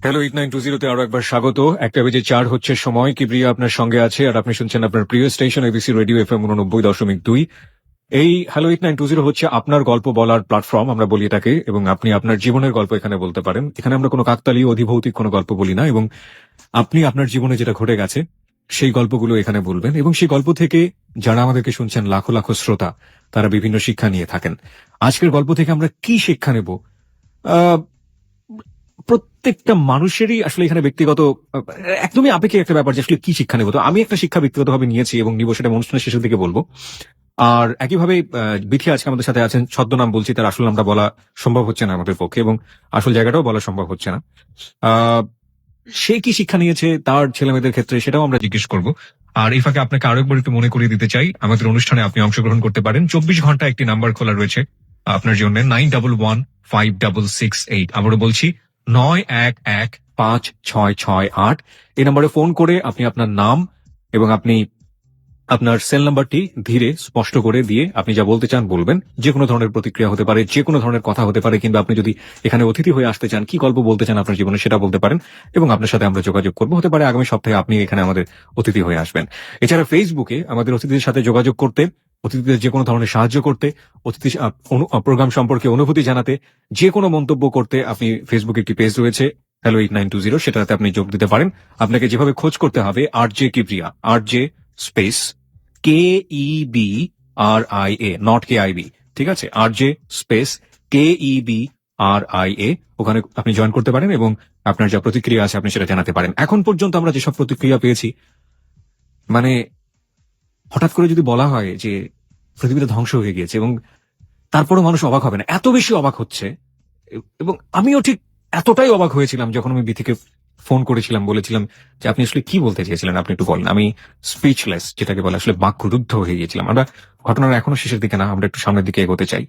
হ্যালো 8920 আরো একবার স্বাগত। 1:04 হচ্ছে সময়। কিবরিয়া আপনার সঙ্গে আছে, আর আপনি শুনছেন আপনার প্রিয় স্টেশন এবিসি রেডিও FM 89.2। এই হ্যালো 8920 হচ্ছে আপনার গল্প বলার প্ল্যাটফর্ম, আমরা বলি এটাকে। এবং আপনি আপনার জীবনের গল্প এখানে বলতে পারেন। এখানে আমরা কোনো কাকতালীয় অধিভৌতিক কোনো গল্প বলি না, এবং আপনি আপনার জীবনে যেটা ঘটে গেছে সেই গল্পগুলো এখানে বলবেন। এবং সেই গল্প থেকে যারা আমাদেরকে শুনছেন, লাখো লাখো শ্রোতা, তারা বিভিন্ন শিক্ষা নিয়ে থাকেন। আজকের গল্প থেকে আমরা কি শিক্ষা নেব? প্রত্যেকটা মানুষেরই আসলে এখানে ব্যক্তিগত একদমই আপেক্ষিক একটা ব্যাপার যে আসলে কি শিক্ষা নেব। তো আমি একটা শিক্ষা ব্যক্তিগতভাবে নিয়েছি এবং নিব, সেটা অনুষ্ঠানের শেষের দিকে বলবো। আর একইভাবে বিথি আজকে আমাদের সাথে আছেন। ছদ্মনাম বলছি, তার আসল নামটা বলা সম্ভব হচ্ছে না আমাদের পক্ষে, এবং আসল জায়গাটাও বলা সম্ভব হচ্ছে না। সে কি শিক্ষা নিয়েছে তার ছেলে মেয়েদের ক্ষেত্রে, সেটাও আমরা জিজ্ঞেস করব। আর এই ফাঁকে আপনাকে আরো একবার একটু মনে করিয়ে দিতে চাই, আমাদের অনুষ্ঠানে আপনি অংশগ্রহণ করতে পারেন। 24 ঘন্টা একটি নাম্বার খোলা রয়েছে আপনার জন্য, 91156668। আবারও বলছি, 91156668। এই নম্বরে ফোন করে আপনি আপনার নাম এবং আপনি আপনার সেল নাম্বারটি ধীরে স্পষ্ট করে দিয়ে আপনি যা বলতে চান বলবেন। যে কোনো ধরনের প্রতিক্রিয়া হতে পারে, যে কোনো ধরনের কথা হতে পারে, কিংবা আপনি যদি এখানে অতিথি হয়ে আসতে চান, কি গল্প বলতে চান আপনার জীবনে, সেটা বলতে পারেন এবং আপনার সাথে আমরা যোগাযোগ করবো। হতে পারে আগামী সপ্তাহে আপনি এখানে আমাদের অতিথি হয়ে আসবেন। এছাড়া ফেসবুকে আমাদের অতিথিদের সাথে যোগাযোগ করতে, অতিথিদের যে কোনো ধরনের সাহায্য করতে, অতিথি প্রোগ্রাম সম্পর্কে অনুভূতি জানাতে, যে কোনো মন্তব্য করতে, আপনি ফেসবুকে একটি পেজ রয়েছে হ্যালো 8920, সেটাতে আপনি যোগ দিতে পারেন। আপনাকে যেভাবে খোঁজ করতে হবে, RJ Kibria, RJ space KEBRIA, not KIB, ঠিক আছে? RJ স্পেস KEBRIA, ওখানে আপনি জয়েন করতে পারেন এবং আপনার যা প্রতিক্রিয়া আছে আপনি সেটা জানাতে পারেন। এখন পর্যন্ত আমরা যেসব প্রতিক্রিয়া পেয়েছি, মানে হঠাৎ করে যদি বলা হয় যে পৃথিবীটা ধ্বংস হয়ে গিয়েছে, এবং তারপরও মানুষ অবাক হবে না, এত বেশি অবাক হচ্ছে। এবং আমিও ঠিক এতটাই অবাক হয়েছিলাম যখন আমি বিথিকে ফোন করেছিলাম, বলেছিলাম যে আপনি আসলে কি বলতে চেয়েছিলেন, আপনি একটু বলেন। আমি স্পিচলেস, যেটাকে বলে, আসলে বাকরুদ্ধ হয়ে গিয়েছিলাম। আমরা ঘটনার এখনো শেষের দিকে না, আমরা একটু সামনের দিকে এগোতে চাই।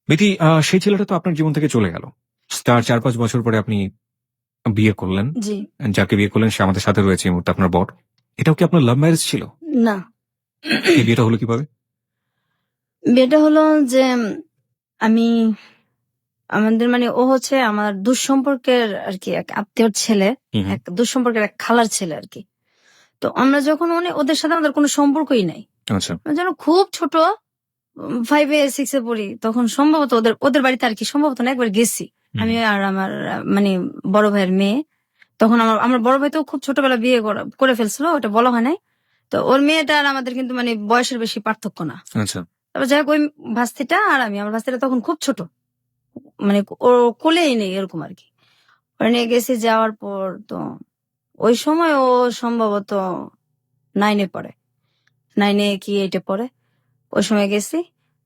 বিথি, সেই ছেলেটা তো আপনার জীবন থেকে চলে গেল। তার 4-5 বছর পরে আপনি বিয়ে করলেন। জি। যাকে বিয়ে করলেন সে আমাদের সাথে রয়েছে এই মুহূর্তে, আপনার বর। এটাও কি আপনার লাভ ম্যারেজ ছিল? না, এই বিয়েটা হলো কিভাবে? বিয়েটা হলো যে আমি, আমাদের মানে ও হচ্ছে আমার দুঃসম্পর্কের আর কি এক আত্মীয়র ছেলে, এক দুঃসম্পর্কের এক খালার ছেলে আর কি। তো আমরা যখন ওদের সাথে আমাদের কোনো সম্পর্কই নাই, আচ্ছা। যেন খুব ছোট, 5 এ 6 এ পড়ি, তখন সম্ভবত ওদের ওদের বাড়িতে আর কি সম্ভবত না একবার গেছি আমি আর আমার মানে বড় ভাইয়ের মেয়ে। তখন আমার আমার বড় ভাই তো খুব ছোটবেলা বিয়ে করে ফেলছিল, ওটা বলা হয় নাই। তো ওর মেয়েটা আর আমাদের কিন্তু মানে বয়সের বেশি পার্থক্য না। আচ্ছা। তারপর যাই হোক ওই ভাস্তিটা আর আমি, আমার ভাস্তিটা তখন খুব ছোট, মানে ও কোলেই নেই এরকম আর কি। ওরা নিয়ে গেছি, যাওয়ার পর তো ওই সময় ও সম্ভবত 9 এ পড়ে, 9 এ কি 8 এ পড়ে। ওই সময় গেছি,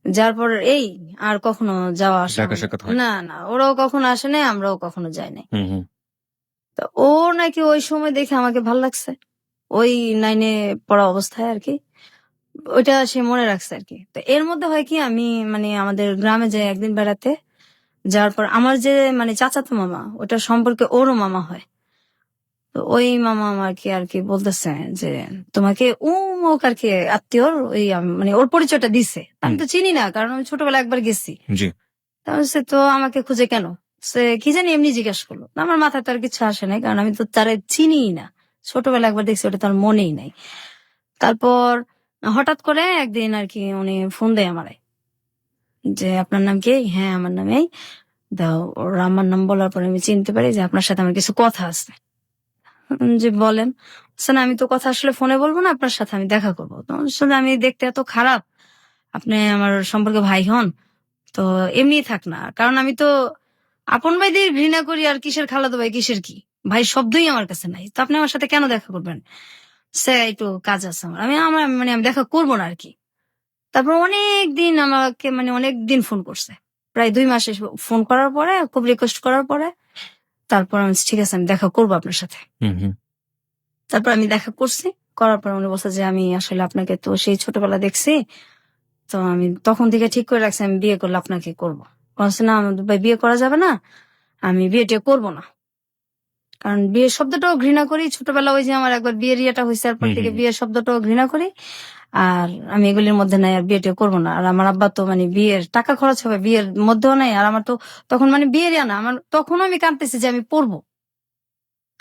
যার পর এই আর কখনো যাওয়া আসা দেখা হয়নি। সাক্ষাৎ হয়? না না, ওরাও কখনো আসে নাই, আমরাও কখনো যাই নাই। হুম হুম। তো ও নাকি ওই সময় দেখে আমাকে ভাল লাগছে, ওই 9 এ পড়া অবস্থায় আর কি, ওইটা সে মনে রাখছে আর কি। তো এর মধ্যে হয় কি, আমি মানে আমাদের গ্রামে যাই একদিন বেড়াতে, যাওয়ার পর আমার যে মানে চাচাতো মামা, ওটা সম্পর্কে ওরও মামা হয়। তো ওই মামা আমাকে আর কি বলতেছে যে তোমাকে উমুক আর কি আত্মীয়র ওই মানে ওর পরিচয়টা দিছে। আমি তো চিনি না, কারণ আমি ছোটবেলা একবার গেছি। জি। তাহলে সে তো আমাকে খুঁজে কেন, সে কি জানি এমনি জিজ্ঞাসা করলো। আমার মাথায় তো আর কিছু আসে নাই, কারণ আমি তো তারে চিনি না, ছোটবেলা একবার দেখছি, ওটা তার মনেই নাই। তারপর হঠাৎ করে একদিন আর কি উনি ফোন দেয় আমারে, যে আপনার নাম কি? হ্যাঁ আমার নাম এই দাও। ওর আমার নাম বলার পরে আমি চিনতে পারি যে আপনার সাথে আমার কিছু কথা আছে। যে বলেন। বলছে, না আমি তো কথা আসলে ফোনে বলবো না, আপনার সাথে আমি দেখা করবো। তো আসলে আমি দেখতে এত খারাপ, আপনি আমার সম্পর্কে ভাই হন তো এমনি থাক না, কারণ আমি তো আপন ভাই দিয়ে ঘৃণা করি, আর কিসের খালাতো ভাই কিসের কি, ভাই শব্দই আমার কাছে নাই, তো আপনি আমার সাথে কেন দেখা করবেন? সে একটু কাজ আছে আমার, আমার মানে আমি দেখা করবো না আর কি। তারপর অনেক দিন আমাকে মানে অনেক দিন ফোন করছে, প্রায় 2 মাসে ফোন করার পরে, খুব রিকোয়েস্ট করার পরে তারপর আমি বলছি, ঠিক আছে আমি দেখা করবো আপনার সাথে। হুম হুম। তারপর আমি দেখা করছি, করার পর উনি বলছে যে আমি আসলে আপনাকে তো সেই ছোটবেলা দেখছি, তো আমি তখন থেকে ঠিক করে রাখছি আমি বিয়ে করলে আপনাকে করবো। বলছে না আমাদের ভাই বিয়ে করা যাবে না, আমি বিয়েটা করবো না, কারণ বিয়ে শব্দটাও ঘৃণা করি। ছোটবেলা ওই যে আমার একবার বিয়ের ইয়েটা হয়েছে, তারপর থেকে বিয়ের শব্দটাও ঘৃণা করি, আর আমি এগুলির মধ্যে নাই, আর বিয়েটা করবো না। আর আমার আব্বা তো মানে বিয়ের টাকা খরচ হবে বিয়ের মধ্যেও নাই, আর আমার তো তখন মানে বিয়ের না, আমার তখনও আমি কাঁদতেছি যে আমি পড়বো।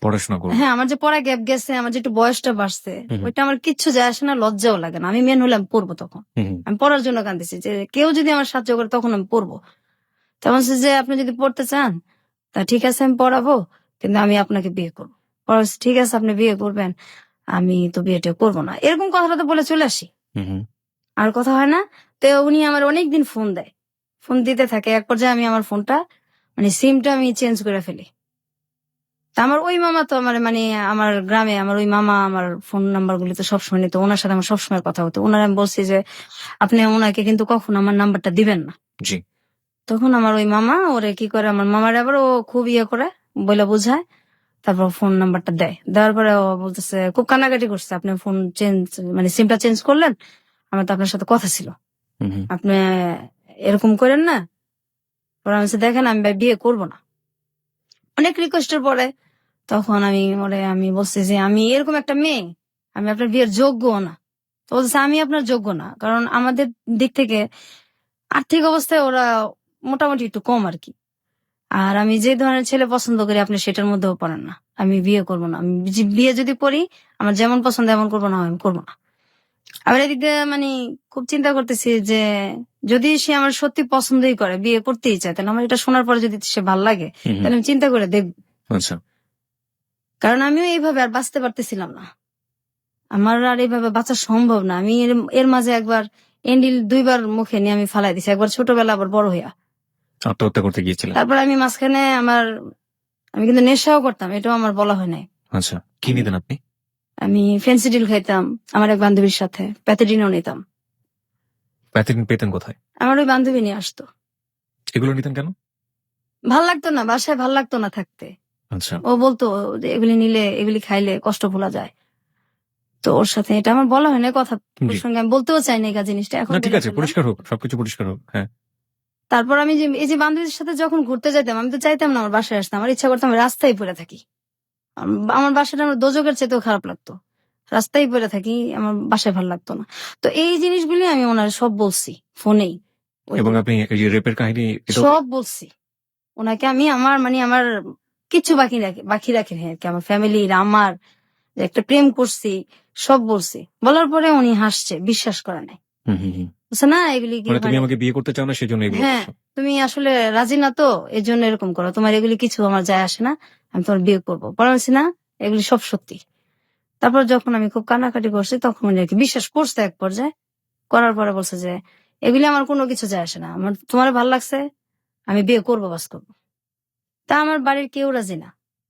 পড়াশোনা করবো। হ্যাঁ, আমার যে পড়া গ্যাপ গেছে, আমার যে একটু বয়সটা বাড়ছে, হুম হুম। ওইটা আমার কিচ্ছু যায় আসে না, লজ্জাও লাগে না। আমি মেন হলে আমি পড়বো তখন, হুম হুম। আমি পড়ার জন্য কাঁদতেছি যে কেউ যদি আমার সাহায্য করে তখন আমি পড়বো। তেমন যে আপনি যদি পড়তে চান তা ঠিক আছে আমি পড়াবো, কিন্তু আমি আপনাকে বিয়ে করবো। পরে বলছে, ঠিক আছে আপনি বিয়ে করবেন, আমি তো বিয়েটা করবো না, এরকম কথাটা তো বলে চলে আসি, হুম হুম। আর কথা হয় না। তো উনি আমার অনেকদিন ফোন দেয়, ফোন দিতে থাকে। এক পর্যায়ে আমি আমার ফোনটা মানে সিমটা আমি চেঞ্জ করে ফেলি। তা আমার ওই মামা তো আমার মানে আমার গ্রামে আমার ওই মামা আমার ফোন নাম্বার গুলি তো সবসময় নিত, ওনার সাথে আমার সবসময় কথা হতো। ওনার আমি বলছি যে আপনি ওনাকে কিন্তু কখনো আমার নাম্বারটা দিবেন না। জি। তখন আমার ওই মামা ওরে কি করে, আমার মামার আবার ও খুব ইয়ে করে বলে বুঝায়, তারপর ফোন নাম্বারটা দেয়। দেওয়ার পরে ও বলতেছে, খুব কান্নাকাটি করছে, আপনি ফোন চেঞ্জ মানে সিমটা চেঞ্জ করলেন, আমার তো আপনার সাথে কথা ছিল, হুম হুম। আপনি এরকম করেন না। ওরা আমি বলছি, দেখেন আমি ভাই বিয়ে করবো না। অনেক রিকোয়েস্টের পরে তখন আমি বলছি যে আমি এরকম একটা মেয়ে, আমি আপনার বিয়ের যোগ্য না। তো বলছে আমি আপনার যোগ্য না, কারণ আমাদের দিক থেকে আর্থিক অবস্থায় ওরা মোটামুটি একটু কম আর কি, আর আমি যে ধরনের ছেলে পছন্দ করি আপনি সেটার মধ্যেও পড়েন না, আমি বিয়ে করবো না। আমি বিয়ে যদি করি আমার যেমন পছন্দ এমন করবো না, আমি করবো না। আবার এদিক দিয়ে মানে খুব চিন্তা করতেছি যে যদি সে আমার সত্যি পছন্দই করে, বিয়ে করতেই চায়, তাহলে আমার এটা শোনার পরে যদি সে ভাল লাগে হুম হুম। তাহলে আমি চিন্তা করে দেখবো। আচ্ছা। কারণ আমিও এইভাবে আর বাঁচতে পারতেছিলাম না, আমার আর এইভাবে বাঁচা সম্ভব না। আমি এর মাঝে একবার এন্ডিল 2 বার মুখে নিয়ে আমি ফালাই দিছি, একবার ছোটবেলা আবার বড় হইয়া। আত্মহত্যা করতে গিয়েছিলেন? তারপর আমি মাঝখানে আমি কিন্তু নেশাও করতাম, এটাও আমার বলা হয় নাই। আচ্ছা, কি নিতেন আপনি? আমি ফেন্সিডিল খাইতাম আমার এক বান্ধবীর সাথে, প্যাথেডিনও নিতাম। প্যাথেডিন পেতেন কোথায়? আমার ওই বান্ধবী নিয়ে আসতো। এগুলো নিতেন কেন? ভাল লাগতো না, বাসায় ভাল লাগতো না থাকতে। আচ্ছা। ও বলতো যে এগুলি খাইলে কষ্ট ভোলা যায়। তো ওর সাথে এটা আমার বলা হয় না কথা, ওর জি। সঙ্গে আমি বলতেও চাই না এই জিনিসটা, এখন না ঠিক বলে আছে, ফেললাম। পরিষ্কার হোক, সবকিছু পরিষ্কার হোক। হ্যাঁ। তারপর আমি যে এই যে বান্ধবীর সাথে যখন ঘুরতে যেতাম, আমি তো চাইতাম না আমার বাসায় আসতাম, আমার ইচ্ছা করতাম আমি রাস্তায় পড়ে থাকি। আমার বাসাটা আমার দোজকের চেয়েতেও খারাপ লাগতো, রাস্তায় পড়ে থাকি, আমার বাসায় ভালো লাগতো না। তো এই জিনিসগুলি আমি ওনার সব বলছি ফোনেই, এবং আপনি এই যে রেপের কাহিনী সব বলছি ওনাকে। আমি আমার কিছু বাকি রাখি না আর কি, আমার ফ্যামিলির, আমার যে একটা প্রেম করছি সব বলছি। বলার পরে উনি হাসছে, বিশ্বাস করে নাই। হুম হুম হুম। বুঝছো না, এগুলি কি মানে তুমি হয় না? আমাকে বিয়ে করতে চাও না সেজন্য এগুলো হ্যাঁ, করছো। তুমি আসলে রাজি না তো, এর জন্য এরকম করো। তোমার এগুলি কিছু আমার যায় আসে না, আমি তোমার বিয়ে করবো। বলছি না, এগুলি সব সত্যি। তারপর যখন আমি খুব কান্নাকাটি করছি, তখন উনি আর কি বিশ্বাস করছে এক পর্যায়ে। করার পরে বলছে যে এগুলি আমার কোনো কিছু যায় আসে না, আমার তোমার ভালো লাগছে, আমি বিয়ে করবো, বাস করবো। তা আমার বাড়ির কেউ রাজি না।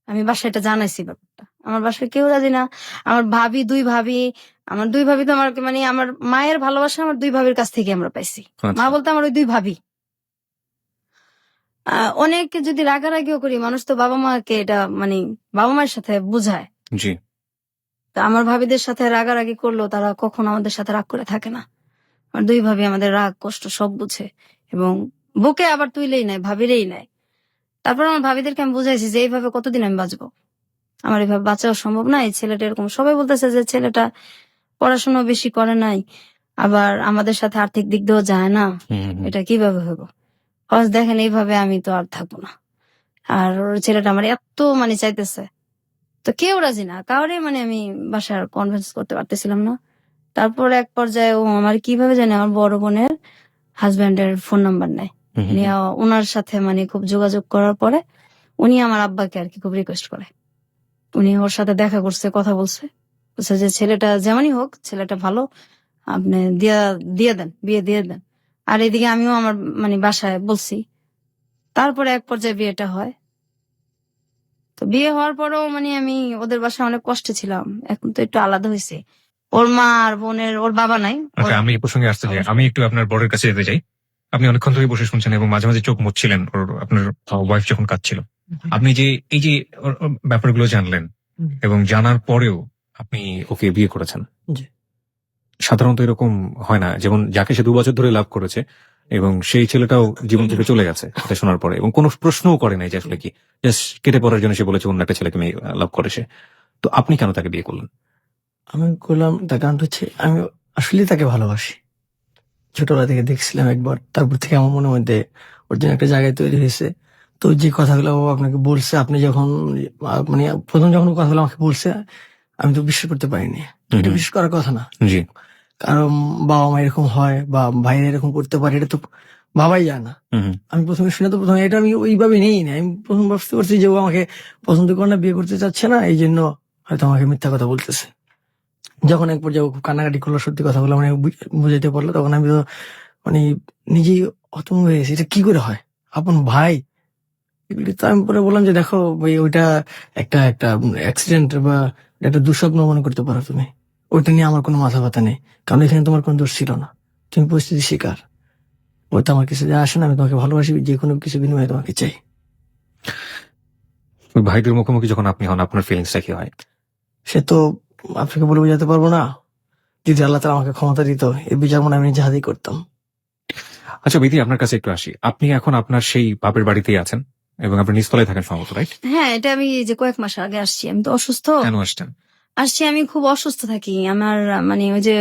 আমি বাসায় এটা জানাইছি ব্যাপারটা, আমার বাসায় কেউ রাজি না। আমার ভাবি, দুই ভাবি, আমার দুই ভাবি তো আমার মানে আমার মায়ের ভালোবাসা আমার দুই ভাবির কাছ থেকে আমরা পাইছি। মা আচ্ছা। বলতে আমার ওই দুই ভাবি। অনেক যদি রাগারাগিও করি, মানুষ তো বাবা মাকে এটা মানে বাবা মায়ের সাথে বুঝায়। জি। তা আমার ভাবিদের সাথে রাগারাগি করলেও তারা কখনো আমাদের সাথে রাগ করে থাকে না। আমার দুই ভাবি আমাদের রাগ কষ্ট সব বুঝে, এবং বুকে আবার তুইলেই নেয়, ভাবিরেই নেয়। তারপর আমার ভাবিদেরকে আমি বুঝাইছি যে এইভাবে কতদিন আমি বাঁচবো, আমার এইভাবে বাঁচাও সম্ভব না। এই ছেলেটা এরকম, সবাই বলতেছে যে ছেলেটা পড়াশোনা বেশি করে নাই, আবার আমাদের সাথে আর্থিক দিক দিয়েও যায় না, এটা কিভাবে হইব। দেখেন এইভাবে আমি তো আর থাকবো না। আর ওর ছেলেটা আমার এত মানে চাইতেছে, তো কেউ রাজি না, কাউরে মানে আমি বাসার কনভিন্স করতে পারতেছিলাম না। তারপর এক পর্যায়ে ও আমার কিভাবে জানে আমার বড় বোনের হাজবেন্ডের ফোন নাম্বার নেয়, নিয়ে ওনার সাথে মানে খুব যোগাযোগ করার পরে উনি আমার আব্বাকে আর কি খুব রিকোয়েস্ট করে। উনি ওর সাথে দেখা করছে, কথা বলছে, বলছে যে ছেলেটা যেমনই হোক, ছেলেটা ভালো, আপনি দিয়ে দেন, বিয়ে দিয়ে দেন। আর এদিকে আমিও আমার মানে বাসায় বলছি। তারপরে এক পর্যায়ে বিয়েটা হয়। তো বিয়ে হওয়ার পরেও মানে আমি ওদের বাসায় অনেক কষ্টে ছিলাম, এখন তো একটু আলাদা হয়েছে। ওর মা আর বোনের, ওর বাবা নাই। আচ্ছা, আমি এই প্রসঙ্গে আসতে চাই। আমি একটু আপনার বরের কাছে যেতে চাই। আপনি অনেকক্ষণ ধরে বসে শুনছেন এবং মাঝে মাঝে চোখ মুছছিলেন ওর, আপনার ওয়াইফ যখন কাঁদছিল। আপনি যে এই যে ওর ব্যাপারগুলো জানলেন এবং জানার পরেও আপনি ওকে বিয়ে করেছেন। জি। সাধারণত এরকম হয় না, যেমন যাকে সে 2 বছর ধরে লাভ করেছে এবং সেই ছেলেটাও জীবন থেকে চলে গেছে এটা শোনার পরে, এবং কোনো প্রশ্নও করে নাই যে আসলে কি, জাস্ট কেটে পড়ার জন্য সে বলেছে অন্য একটা ছেলেকে মেয়ে লাভ করে সে। তো আপনি কেন তাকে বিয়ে করলেন? আমি করলাম তার কারণ হচ্ছে আমি আসলে তাকে ভালোবাসি। ছোটবেলা থেকে দেখছিলাম একবার, তারপর থেকে আমার মনের মধ্যে ওর জন্য একটা জায়গায় তৈরি হয়েছে। তো যে কথাগুলো ও আপনাকে বলছে, আপনি যখন মানে প্রথম যখন ও কথাগুলো আমাকে বলছে, আমি তো বিশ্বাস করতে পারিনি। এটা বিশ্বাস করার কথা না, জি। কারণ বাবা মা এরকম হয় বা ভাইরা এরকম করতে পারে, এটা তো ভাবাই যায় না। আমি প্রথমে শুনে তো প্রথমে এটা আমি ওইভাবে নেই না, আমি প্রথম বুঝতে পারছি যে ও আমাকে পছন্দ করে না, বিয়ে করতে চাচ্ছে না, এই জন্য হয়তো আমাকে মিথ্যা কথা বলতেছে। যখন এক পর্যায়ে ও খুব কান্নাকাটি করলো, সত্যি কথাগুলো মানে বুঝাইতে পারলো, তখন আমি তো মানে নিজেই হতভম্ব হয়ে গেছি, এটা কি করে হয়, আপন ভাই। এগুলি তো আমি পরে বললাম যে দেখো ভাই, ওইটা একটা একটা অ্যাক্সিডেন্ট বা একটা দুঃস্বপ্ন মনে করতে পারো তুমি, ওইটা নিয়ে আমার কোনো মাথা ব্যথা নেই, কারণ এখানে তোমার কোনো দোষ ছিল না, তুমি পরিস্থিতি শিকার। ওইটা আমার কিছু যায় আসে না, আমি তোমাকে ভালোবাসি, যে কোনো কিছু বিনিময়ে তোমাকে চাই। ওই ভাইদের মুখোমুখি যখন আপনি হন, আপনার ফিলিংসটা কি হয়? সে তো আপনাকে বলে বোঝাতে পারবো না। যদি আল্লাহ তাআলা আমাকে ক্ষমতা দিত, এই বিচার মনে হয় আমি নিজে হাতেই করতাম। আচ্ছা বিধি, আপনার কাছে একটু আসি। আপনি এখন আপনার সেই বাপের বাড়িতেই আছেন এবং আপনি নিচতলায় থাকেন সম্ভবত, রাইট? হ্যাঁ, এটা আমি এই যে কয়েক মাস আগে আসছি, আমি তো অসুস্থ। কেন আসছেন? আসছি, আমি খুব অসুস্থ থাকি। আমার মানে ওই যে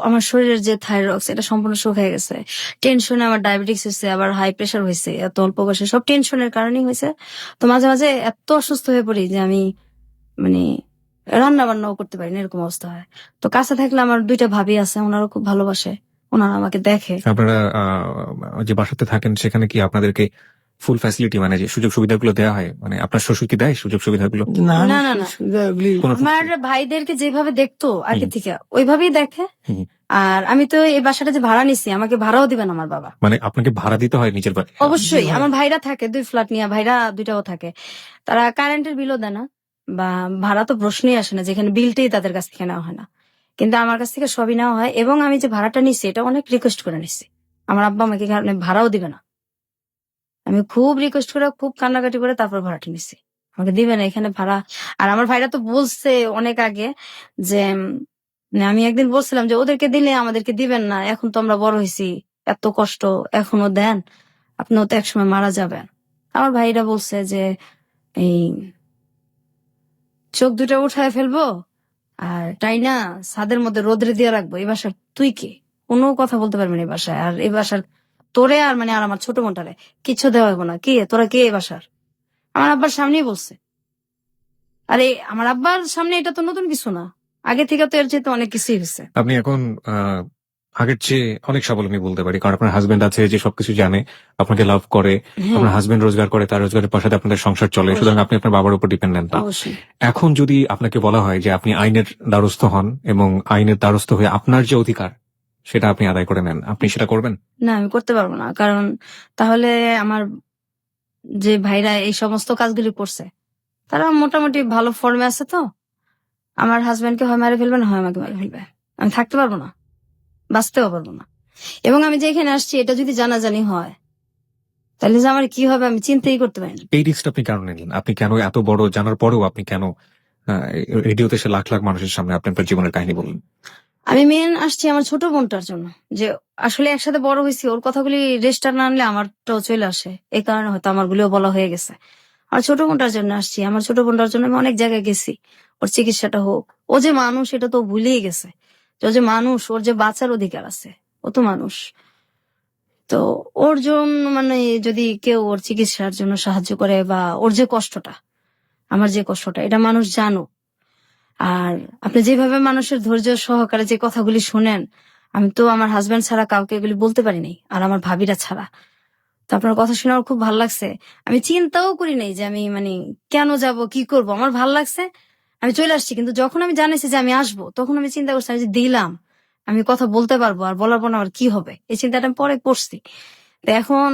আমার শরীরের যে থাইরক্স, এটা সম্পূর্ণ শুকিয়ে গেছে। টেনশনে আমার ডায়াবেটিস হয়েছে, আবার হাই প্রেশার হয়েছে, এত অল্প বয়সে সব টেনশনের কারণেই হয়েছে। তো মাঝে মাঝে এত অসুস্থ হয়ে পড়ি যে আমি মানে রান্না বান্নাও করতে পারি না, এরকম অবস্থা হয়। তো কাছে থাকলে আমার 2টা ভাবি আছে, ওনারা খুব ভালোবাসে, ওনারা আমাকে দেখে। আপনারা যে বাসাতে থাকেন সেখানে কি আপনাদেরকে ফুল ফ্যাসিলিটি, মানে যে সুযোগ সুবিধাগুলো দেওয়া হয়, মানে আপনার শ্বশুর কি দেয় সুযোগ সুবিধাগুলো? না না, না, না। এগুলি কোনো আমার ভাইদেরকে যেভাবে দেখতো আগে থেকে ওইভাবেই দেখে। হুম। আর আমি তো এই বাসাটা যে ভাড়া নিছি, আমাকে ভাড়াও দিবেন আমার বাবা। মানে আপনাকে ভাড়া দিতে হয় নিজের বাড়ি? অবশ্যই, আমার ভাইরা থাকে 2 ফ্ল্যাট নিয়ে, ভাইরা 2টাও থাকে। তারা কারেন্টের বিলও দেয় না, বা ভাড়া তো প্রশ্নই আসে না, যেখানে বিলটাই তাদের কাছ থেকে নেওয়া হয় না। কিন্তু আমার কাছ থেকে সবই নেওয়া হয়, এবং আমি যে ভাড়াটা নিছি এটা অনেক রিকোয়েস্ট করে নিছি। আমার আব্বা আমাকে ভাড়াও দিবে না, আমি খুব রিকোয়েস্ট করে, খুব কান্নাকাটি করে তারপর ভাড়াটা নিছি, আমাকে দিবে না এখানে ভাড়া। আর আমার ভাইরা তো বলছে অনেক আগে যে আমি একদিন বলছিলাম যে ওদেরকে দিলে আমাদেরকে দিবেন না, এখন তো আমরা বড় হয়েছি, এত কষ্ট এখনো দেন, আপনিও তো একসময় মারা যাবেন। আমার ভাইরা বলছে যে এই চোখ 2টা উঠায় ফেলবো আর তাই না ছাদের মধ্যে রোদ্রে দিয়ে রাখবো, এই বাসার তুই কে, কোনো কথা বলতে পারবি না এই বাসায়, আর এই বাসার তোরে আর মানে আর আমার ছোট বোনটারে কিচ্ছু দেওয়া হইব না, কি তোরা কে এই বাসার। আমার আব্বার সামনেই বলছে। আরে আমার আব্বার সামনে এটা তো নতুন কিছু না, আগে থেকে তো এর চেয়ে অনেক কিছুই হয়েছে। আপনি এখন আগের চেয়ে অনেক স্বাবলম্বী বলতে পারি, কারণ আপনার হাজবেন্ড আছে যে সবকিছু জানে, আপনাকে লাভ করে, আপনার হাজবেন্ড রোজগার করে, তার রোজগারের পাশে আপনাদের সংসার চলে, সুতরাং আপনি আপনার বাবার উপর ডিপেন্ডেন্ট না। অবশ্যই। এখন যদি আপনাকে বলা হয় যে আপনি আইনের দ্বারস্থ হন এবং আইনের দ্বারস্থ হয়ে আপনার যে অধিকার সেটা আপনি আদায় করে নেন, আপনি সেটা করবেন? না, আমি করতে পারবো না, কারণ তাহলে আমার যে ভাইরা এই সমস্ত কাজগুলি করছে তারা মোটামুটি ভালো ফর্মে আছে, তো আমার হাজবেন্ডকে হয় মারে ফেলবে, না হয় আমাকে মারে ফেলবে। আমি থাকতে পারবো না, বাঁচতেও পারবো না। এবং আমি যে এখানে আসছি এটা যদি জানাজানি হয় তাহলে যে আমার কি হবে আমি চিন্তাই করতে পারি না। এই রিস্কটা আপনি কেন নিলেন? আপনি কেন এত বড় জানার পরেও আপনি কেন রেডিওতে এসে লাখ লাখ মানুষের সামনে আপনি আপনার জীবনের কাহিনী বললেন? আমি মেন আসছি আমার ছোট বোনটার জন্য, যে আসলে একসাথে বড় হয়েছি, ওর কথাগুলি রেজিস্টার না আনলে আমারটাও চলে আসে, এই কারণে হয়তো আমার গুলিও বলা হয়ে গেছে। আর ছোট বোনটার জন্য আসছি, আমার ছোট বোনটার জন্য আমি অনেক জায়গায় গেছি, ওর চিকিৎসাটা হোক। ও যে মানুষ এটা তো ভুলেই গেছে, যে ও যে মানুষ, ওর যে বাঁচার অধিকার আছে, ও তো মানুষ। তো ওর জন্য মানে যদি কেউ ওর চিকিৎসার জন্য সাহায্য করে, বা ওর যে কষ্টটা, আমার যে কষ্টটা, এটা মানুষ জানো। আর আপনি যেভাবে মানুষের ধৈর্য সহকারে যে কথাগুলি শোনেন, আমি তো আমার হাজবেন্ড ছাড়া কাউকে এগুলি বলতে পারি নাই, আর আমার ভাবিরা ছাড়া। তো আপনার কথা শুনে আমার খুব ভালো লাগছে। আমি চিন্তাও করি নাই যে আমি মানে কেন যাব, কি করব, আমার ভালো লাগছে, আমি চলে আসছি। কিন্তু যখন আমি জানিয়েছি যে আমি আসবো, তখন আমি চিন্তা করছি যে দিলাম আমি কথা বলতে পারবো, আর বলার পর আমার কি হবে, এই চিন্তাটা আমি পরে করছি। তো এখন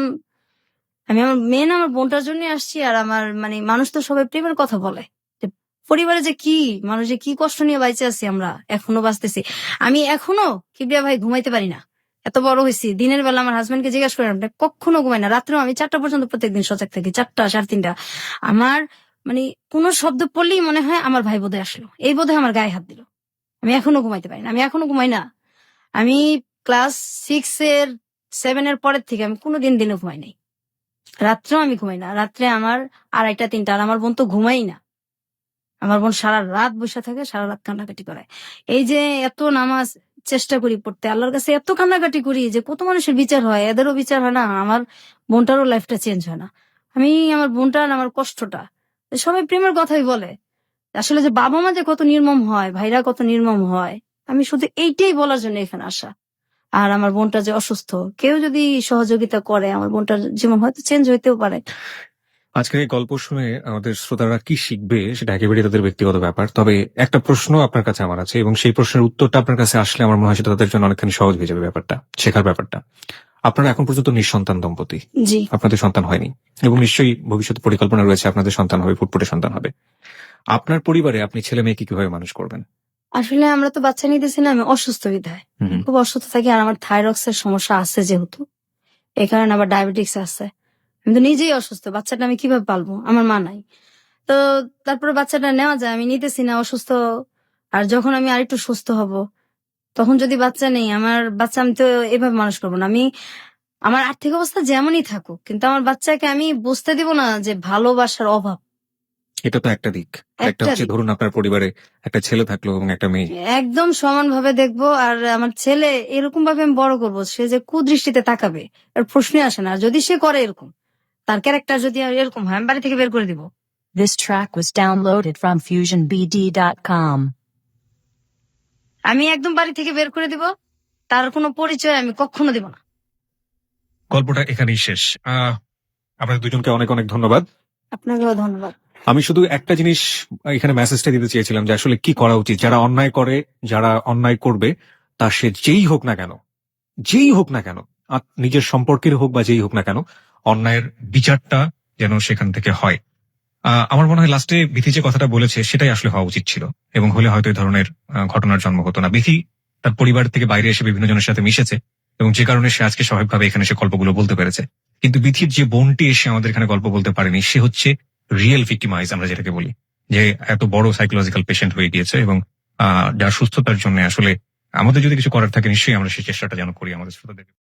আমি আমার মেন আমার বোনটার জন্য আসছি। আর আমার মানে মানুষ তো সবাই প্রেমের কথা বলে, যে পরিবারে যে কি মানুষ যে কি কষ্ট নিয়ে বাইচে আছি, আমরা এখনো বাঁচতেছি। আমি এখনো কিবরিয়া ভাই ঘুমাইতে পারি না, এত বড় হয়েছি। দিনের বেলা আমার হাজবেন্ডকে জিজ্ঞাসা করেন, আপনি কখনো ঘুমাই না, রাত্রেও আমি 4টা পর্যন্ত প্রত্যেকদিন সজাগ থাকি, 4টা 3:30। আমার মানে কোনো শব্দ পড়লেই মনে হয় আমার ভাই বোধহয় আসলো, এই বোধহয় আমার গায়ে হাত দিল। আমি এখনো ঘুমাইতে পারি না, আমি এখনো ঘুমাই না। আমি ক্লাস 7 এর পরের থেকে আমি কোনোদিন দিনে ঘুমাই নাই, রাত্রেও আমি ঘুমাই না। রাত্রে আমার 2:30 3টা, আর আমার বোন তো ঘুমাই না। আমার বোন সারা রাত বসে থাকে, সারা রাত কান্নাকাটি করে। এই যে এত নামাজ চেষ্টা করি পড়তে, আল্লাহর কাছে এত কান্নাকাটি করি যে কত মানুষের বিচার হয়, এদেরও বিচার হয় না, আমার বোনটারও লাইফটা চেঞ্জ হয় না। আমি আমার বোনটার আমার কষ্টটা, সবাই প্রেমের কথাই বলে, আসলে যে বাবা মা যে কত নির্মম হয়, ভাইরা কত নির্মম হয়, আমি শুধু এইটাই বলার জন্য এখানে আসা। আর আমার বোনটা যে অসুস্থ, কেউ যদি সহযোগিতা করে আমার বোনটার জীবন হয়তো চেঞ্জ হইতেও পারে। আজকের এই গল্প শুনে আমাদের শ্রোতারা কি শিখবে সেটা একেবারেই তাদের ব্যক্তিগত ব্যাপার। তবে একটা প্রশ্ন আপনার কাছে আমার আছে, এবং সেই প্রশ্নের উত্তরটা আপনার কাছে আসলে আমার মনে হয় সেটা তাদের জন্য অনেকখানি সহজ হয়ে যাবে ব্যাপারটা, শেখার ব্যাপারটা। আপনারা এখন পর্যন্ত নিঃসন্তান দম্পতি, জি, আপনাদের সন্তান হয়নি, এবং নিশ্চয়ই ভবিষ্যৎ পরিকল্পনা রয়েছে আপনাদের সন্তান হবে, ফুটফুটে সন্তান হবে। আপনার পরিবারে আপনি ছেলে মেয়েকে কিভাবে মানুষ করবেন? আসলে আমরা তো বাচ্চা নিতেছি না, আমি অসুস্থ বিধায় হুম। খুব অসুস্থ থাকি। আর আমার থাইরক্সের সমস্যা আছে যেহেতু, এই কারণে আবার ডায়াবেটিক্স আছে। আমি তো নিজেই অসুস্থ, বাচ্চাটা আমি কিভাবে পালবো, আমার মা নাই। তো তারপরে বাচ্চাটা নেওয়া যায়, আমি নিতেছি না, অসুস্থ। আর যখন আমি আরেকটু সুস্থ হব, তখন যদি বাচ্চা নেই, আমার বাচ্চা আমি তো এভাবে মানুষ করবো না। আমি আমার আর্থিক অবস্থা যেমনই থাকুক, কিন্তু আমার বাচ্চাকে আমি বুঝতে দিব না যে ভালোবাসার অভাব। এটা তো একটা দিক। একটা একটা হচ্ছে দিক। ধরুন আপনার পরিবারে একটা ছেলে থাকলো এবং একটা মেয়ে, একদম সমান ভাবে দেখবো। আর আমার ছেলে এরকম ভাবে আমি বড় করবো, সে যে কুদৃষ্টিতে তাকাবে এর প্রশ্নই আসে না। আর যদি সে করে এরকম, তার ক্যারেক্টার যদি এরকম হয়, আমি বাড়ি থেকে বের করে দিব। This track was downloaded from FusionBD.com. আমি একদম বাড়ি থেকে বের করে দিব, তার কোনো পরিচয় আমি কখনো দিব না। গল্পটা এখানেই শেষ। আপনাদের দুজনকে অনেক অনেক ধন্যবাদ। আপনাকেও ধন্যবাদ। আমি শুধু একটা জিনিস এখানে মেসেজটা দিতে চেয়েছিলাম, যে আসলে কি করা উচিত। যারা অন্যায় করে, যারা অন্যায় করবে, তা সে যেই হোক না কেন, নিজের সম্পর্কের হোক বা যেই হোক না কেন, অন্যায়ের বিচারটা যেন সেখান থেকে হয়। আমার মনে হয় লাস্টে বিথি যে কথাটা বলেছে সেটাই আসলে হওয়া উচিত ছিল, এবং হলে হয়তো এই ধরনের ঘটনার জন্ম হতো না। বিথি তার পরিবার থেকে বাইরে এসে বিভিন্ন জনের সাথে মিশেছে, এবং যে কারণে সে আজকে স্বাভাবিকভাবে এখানে এসে গল্পগুলো বলতে পেরেছে। কিন্তু বিথির যে বোনটি এসে আমাদের এখানে গল্প বলতে পারেনি, সে হচ্ছে রিয়েল ভিক্টিমাইজ, আমরা যেটাকে বলি, যে এত বড় সাইকোলজিক্যাল পেশেন্ট হয়ে গিয়েছে, এবং যার সুস্থতার জন্য আসলে আমাদের যদি কিছু করার থাকে, নিশ্চয়ই আমরা সেই চেষ্টাটা যেন করি আমাদের শ্রোতাদের।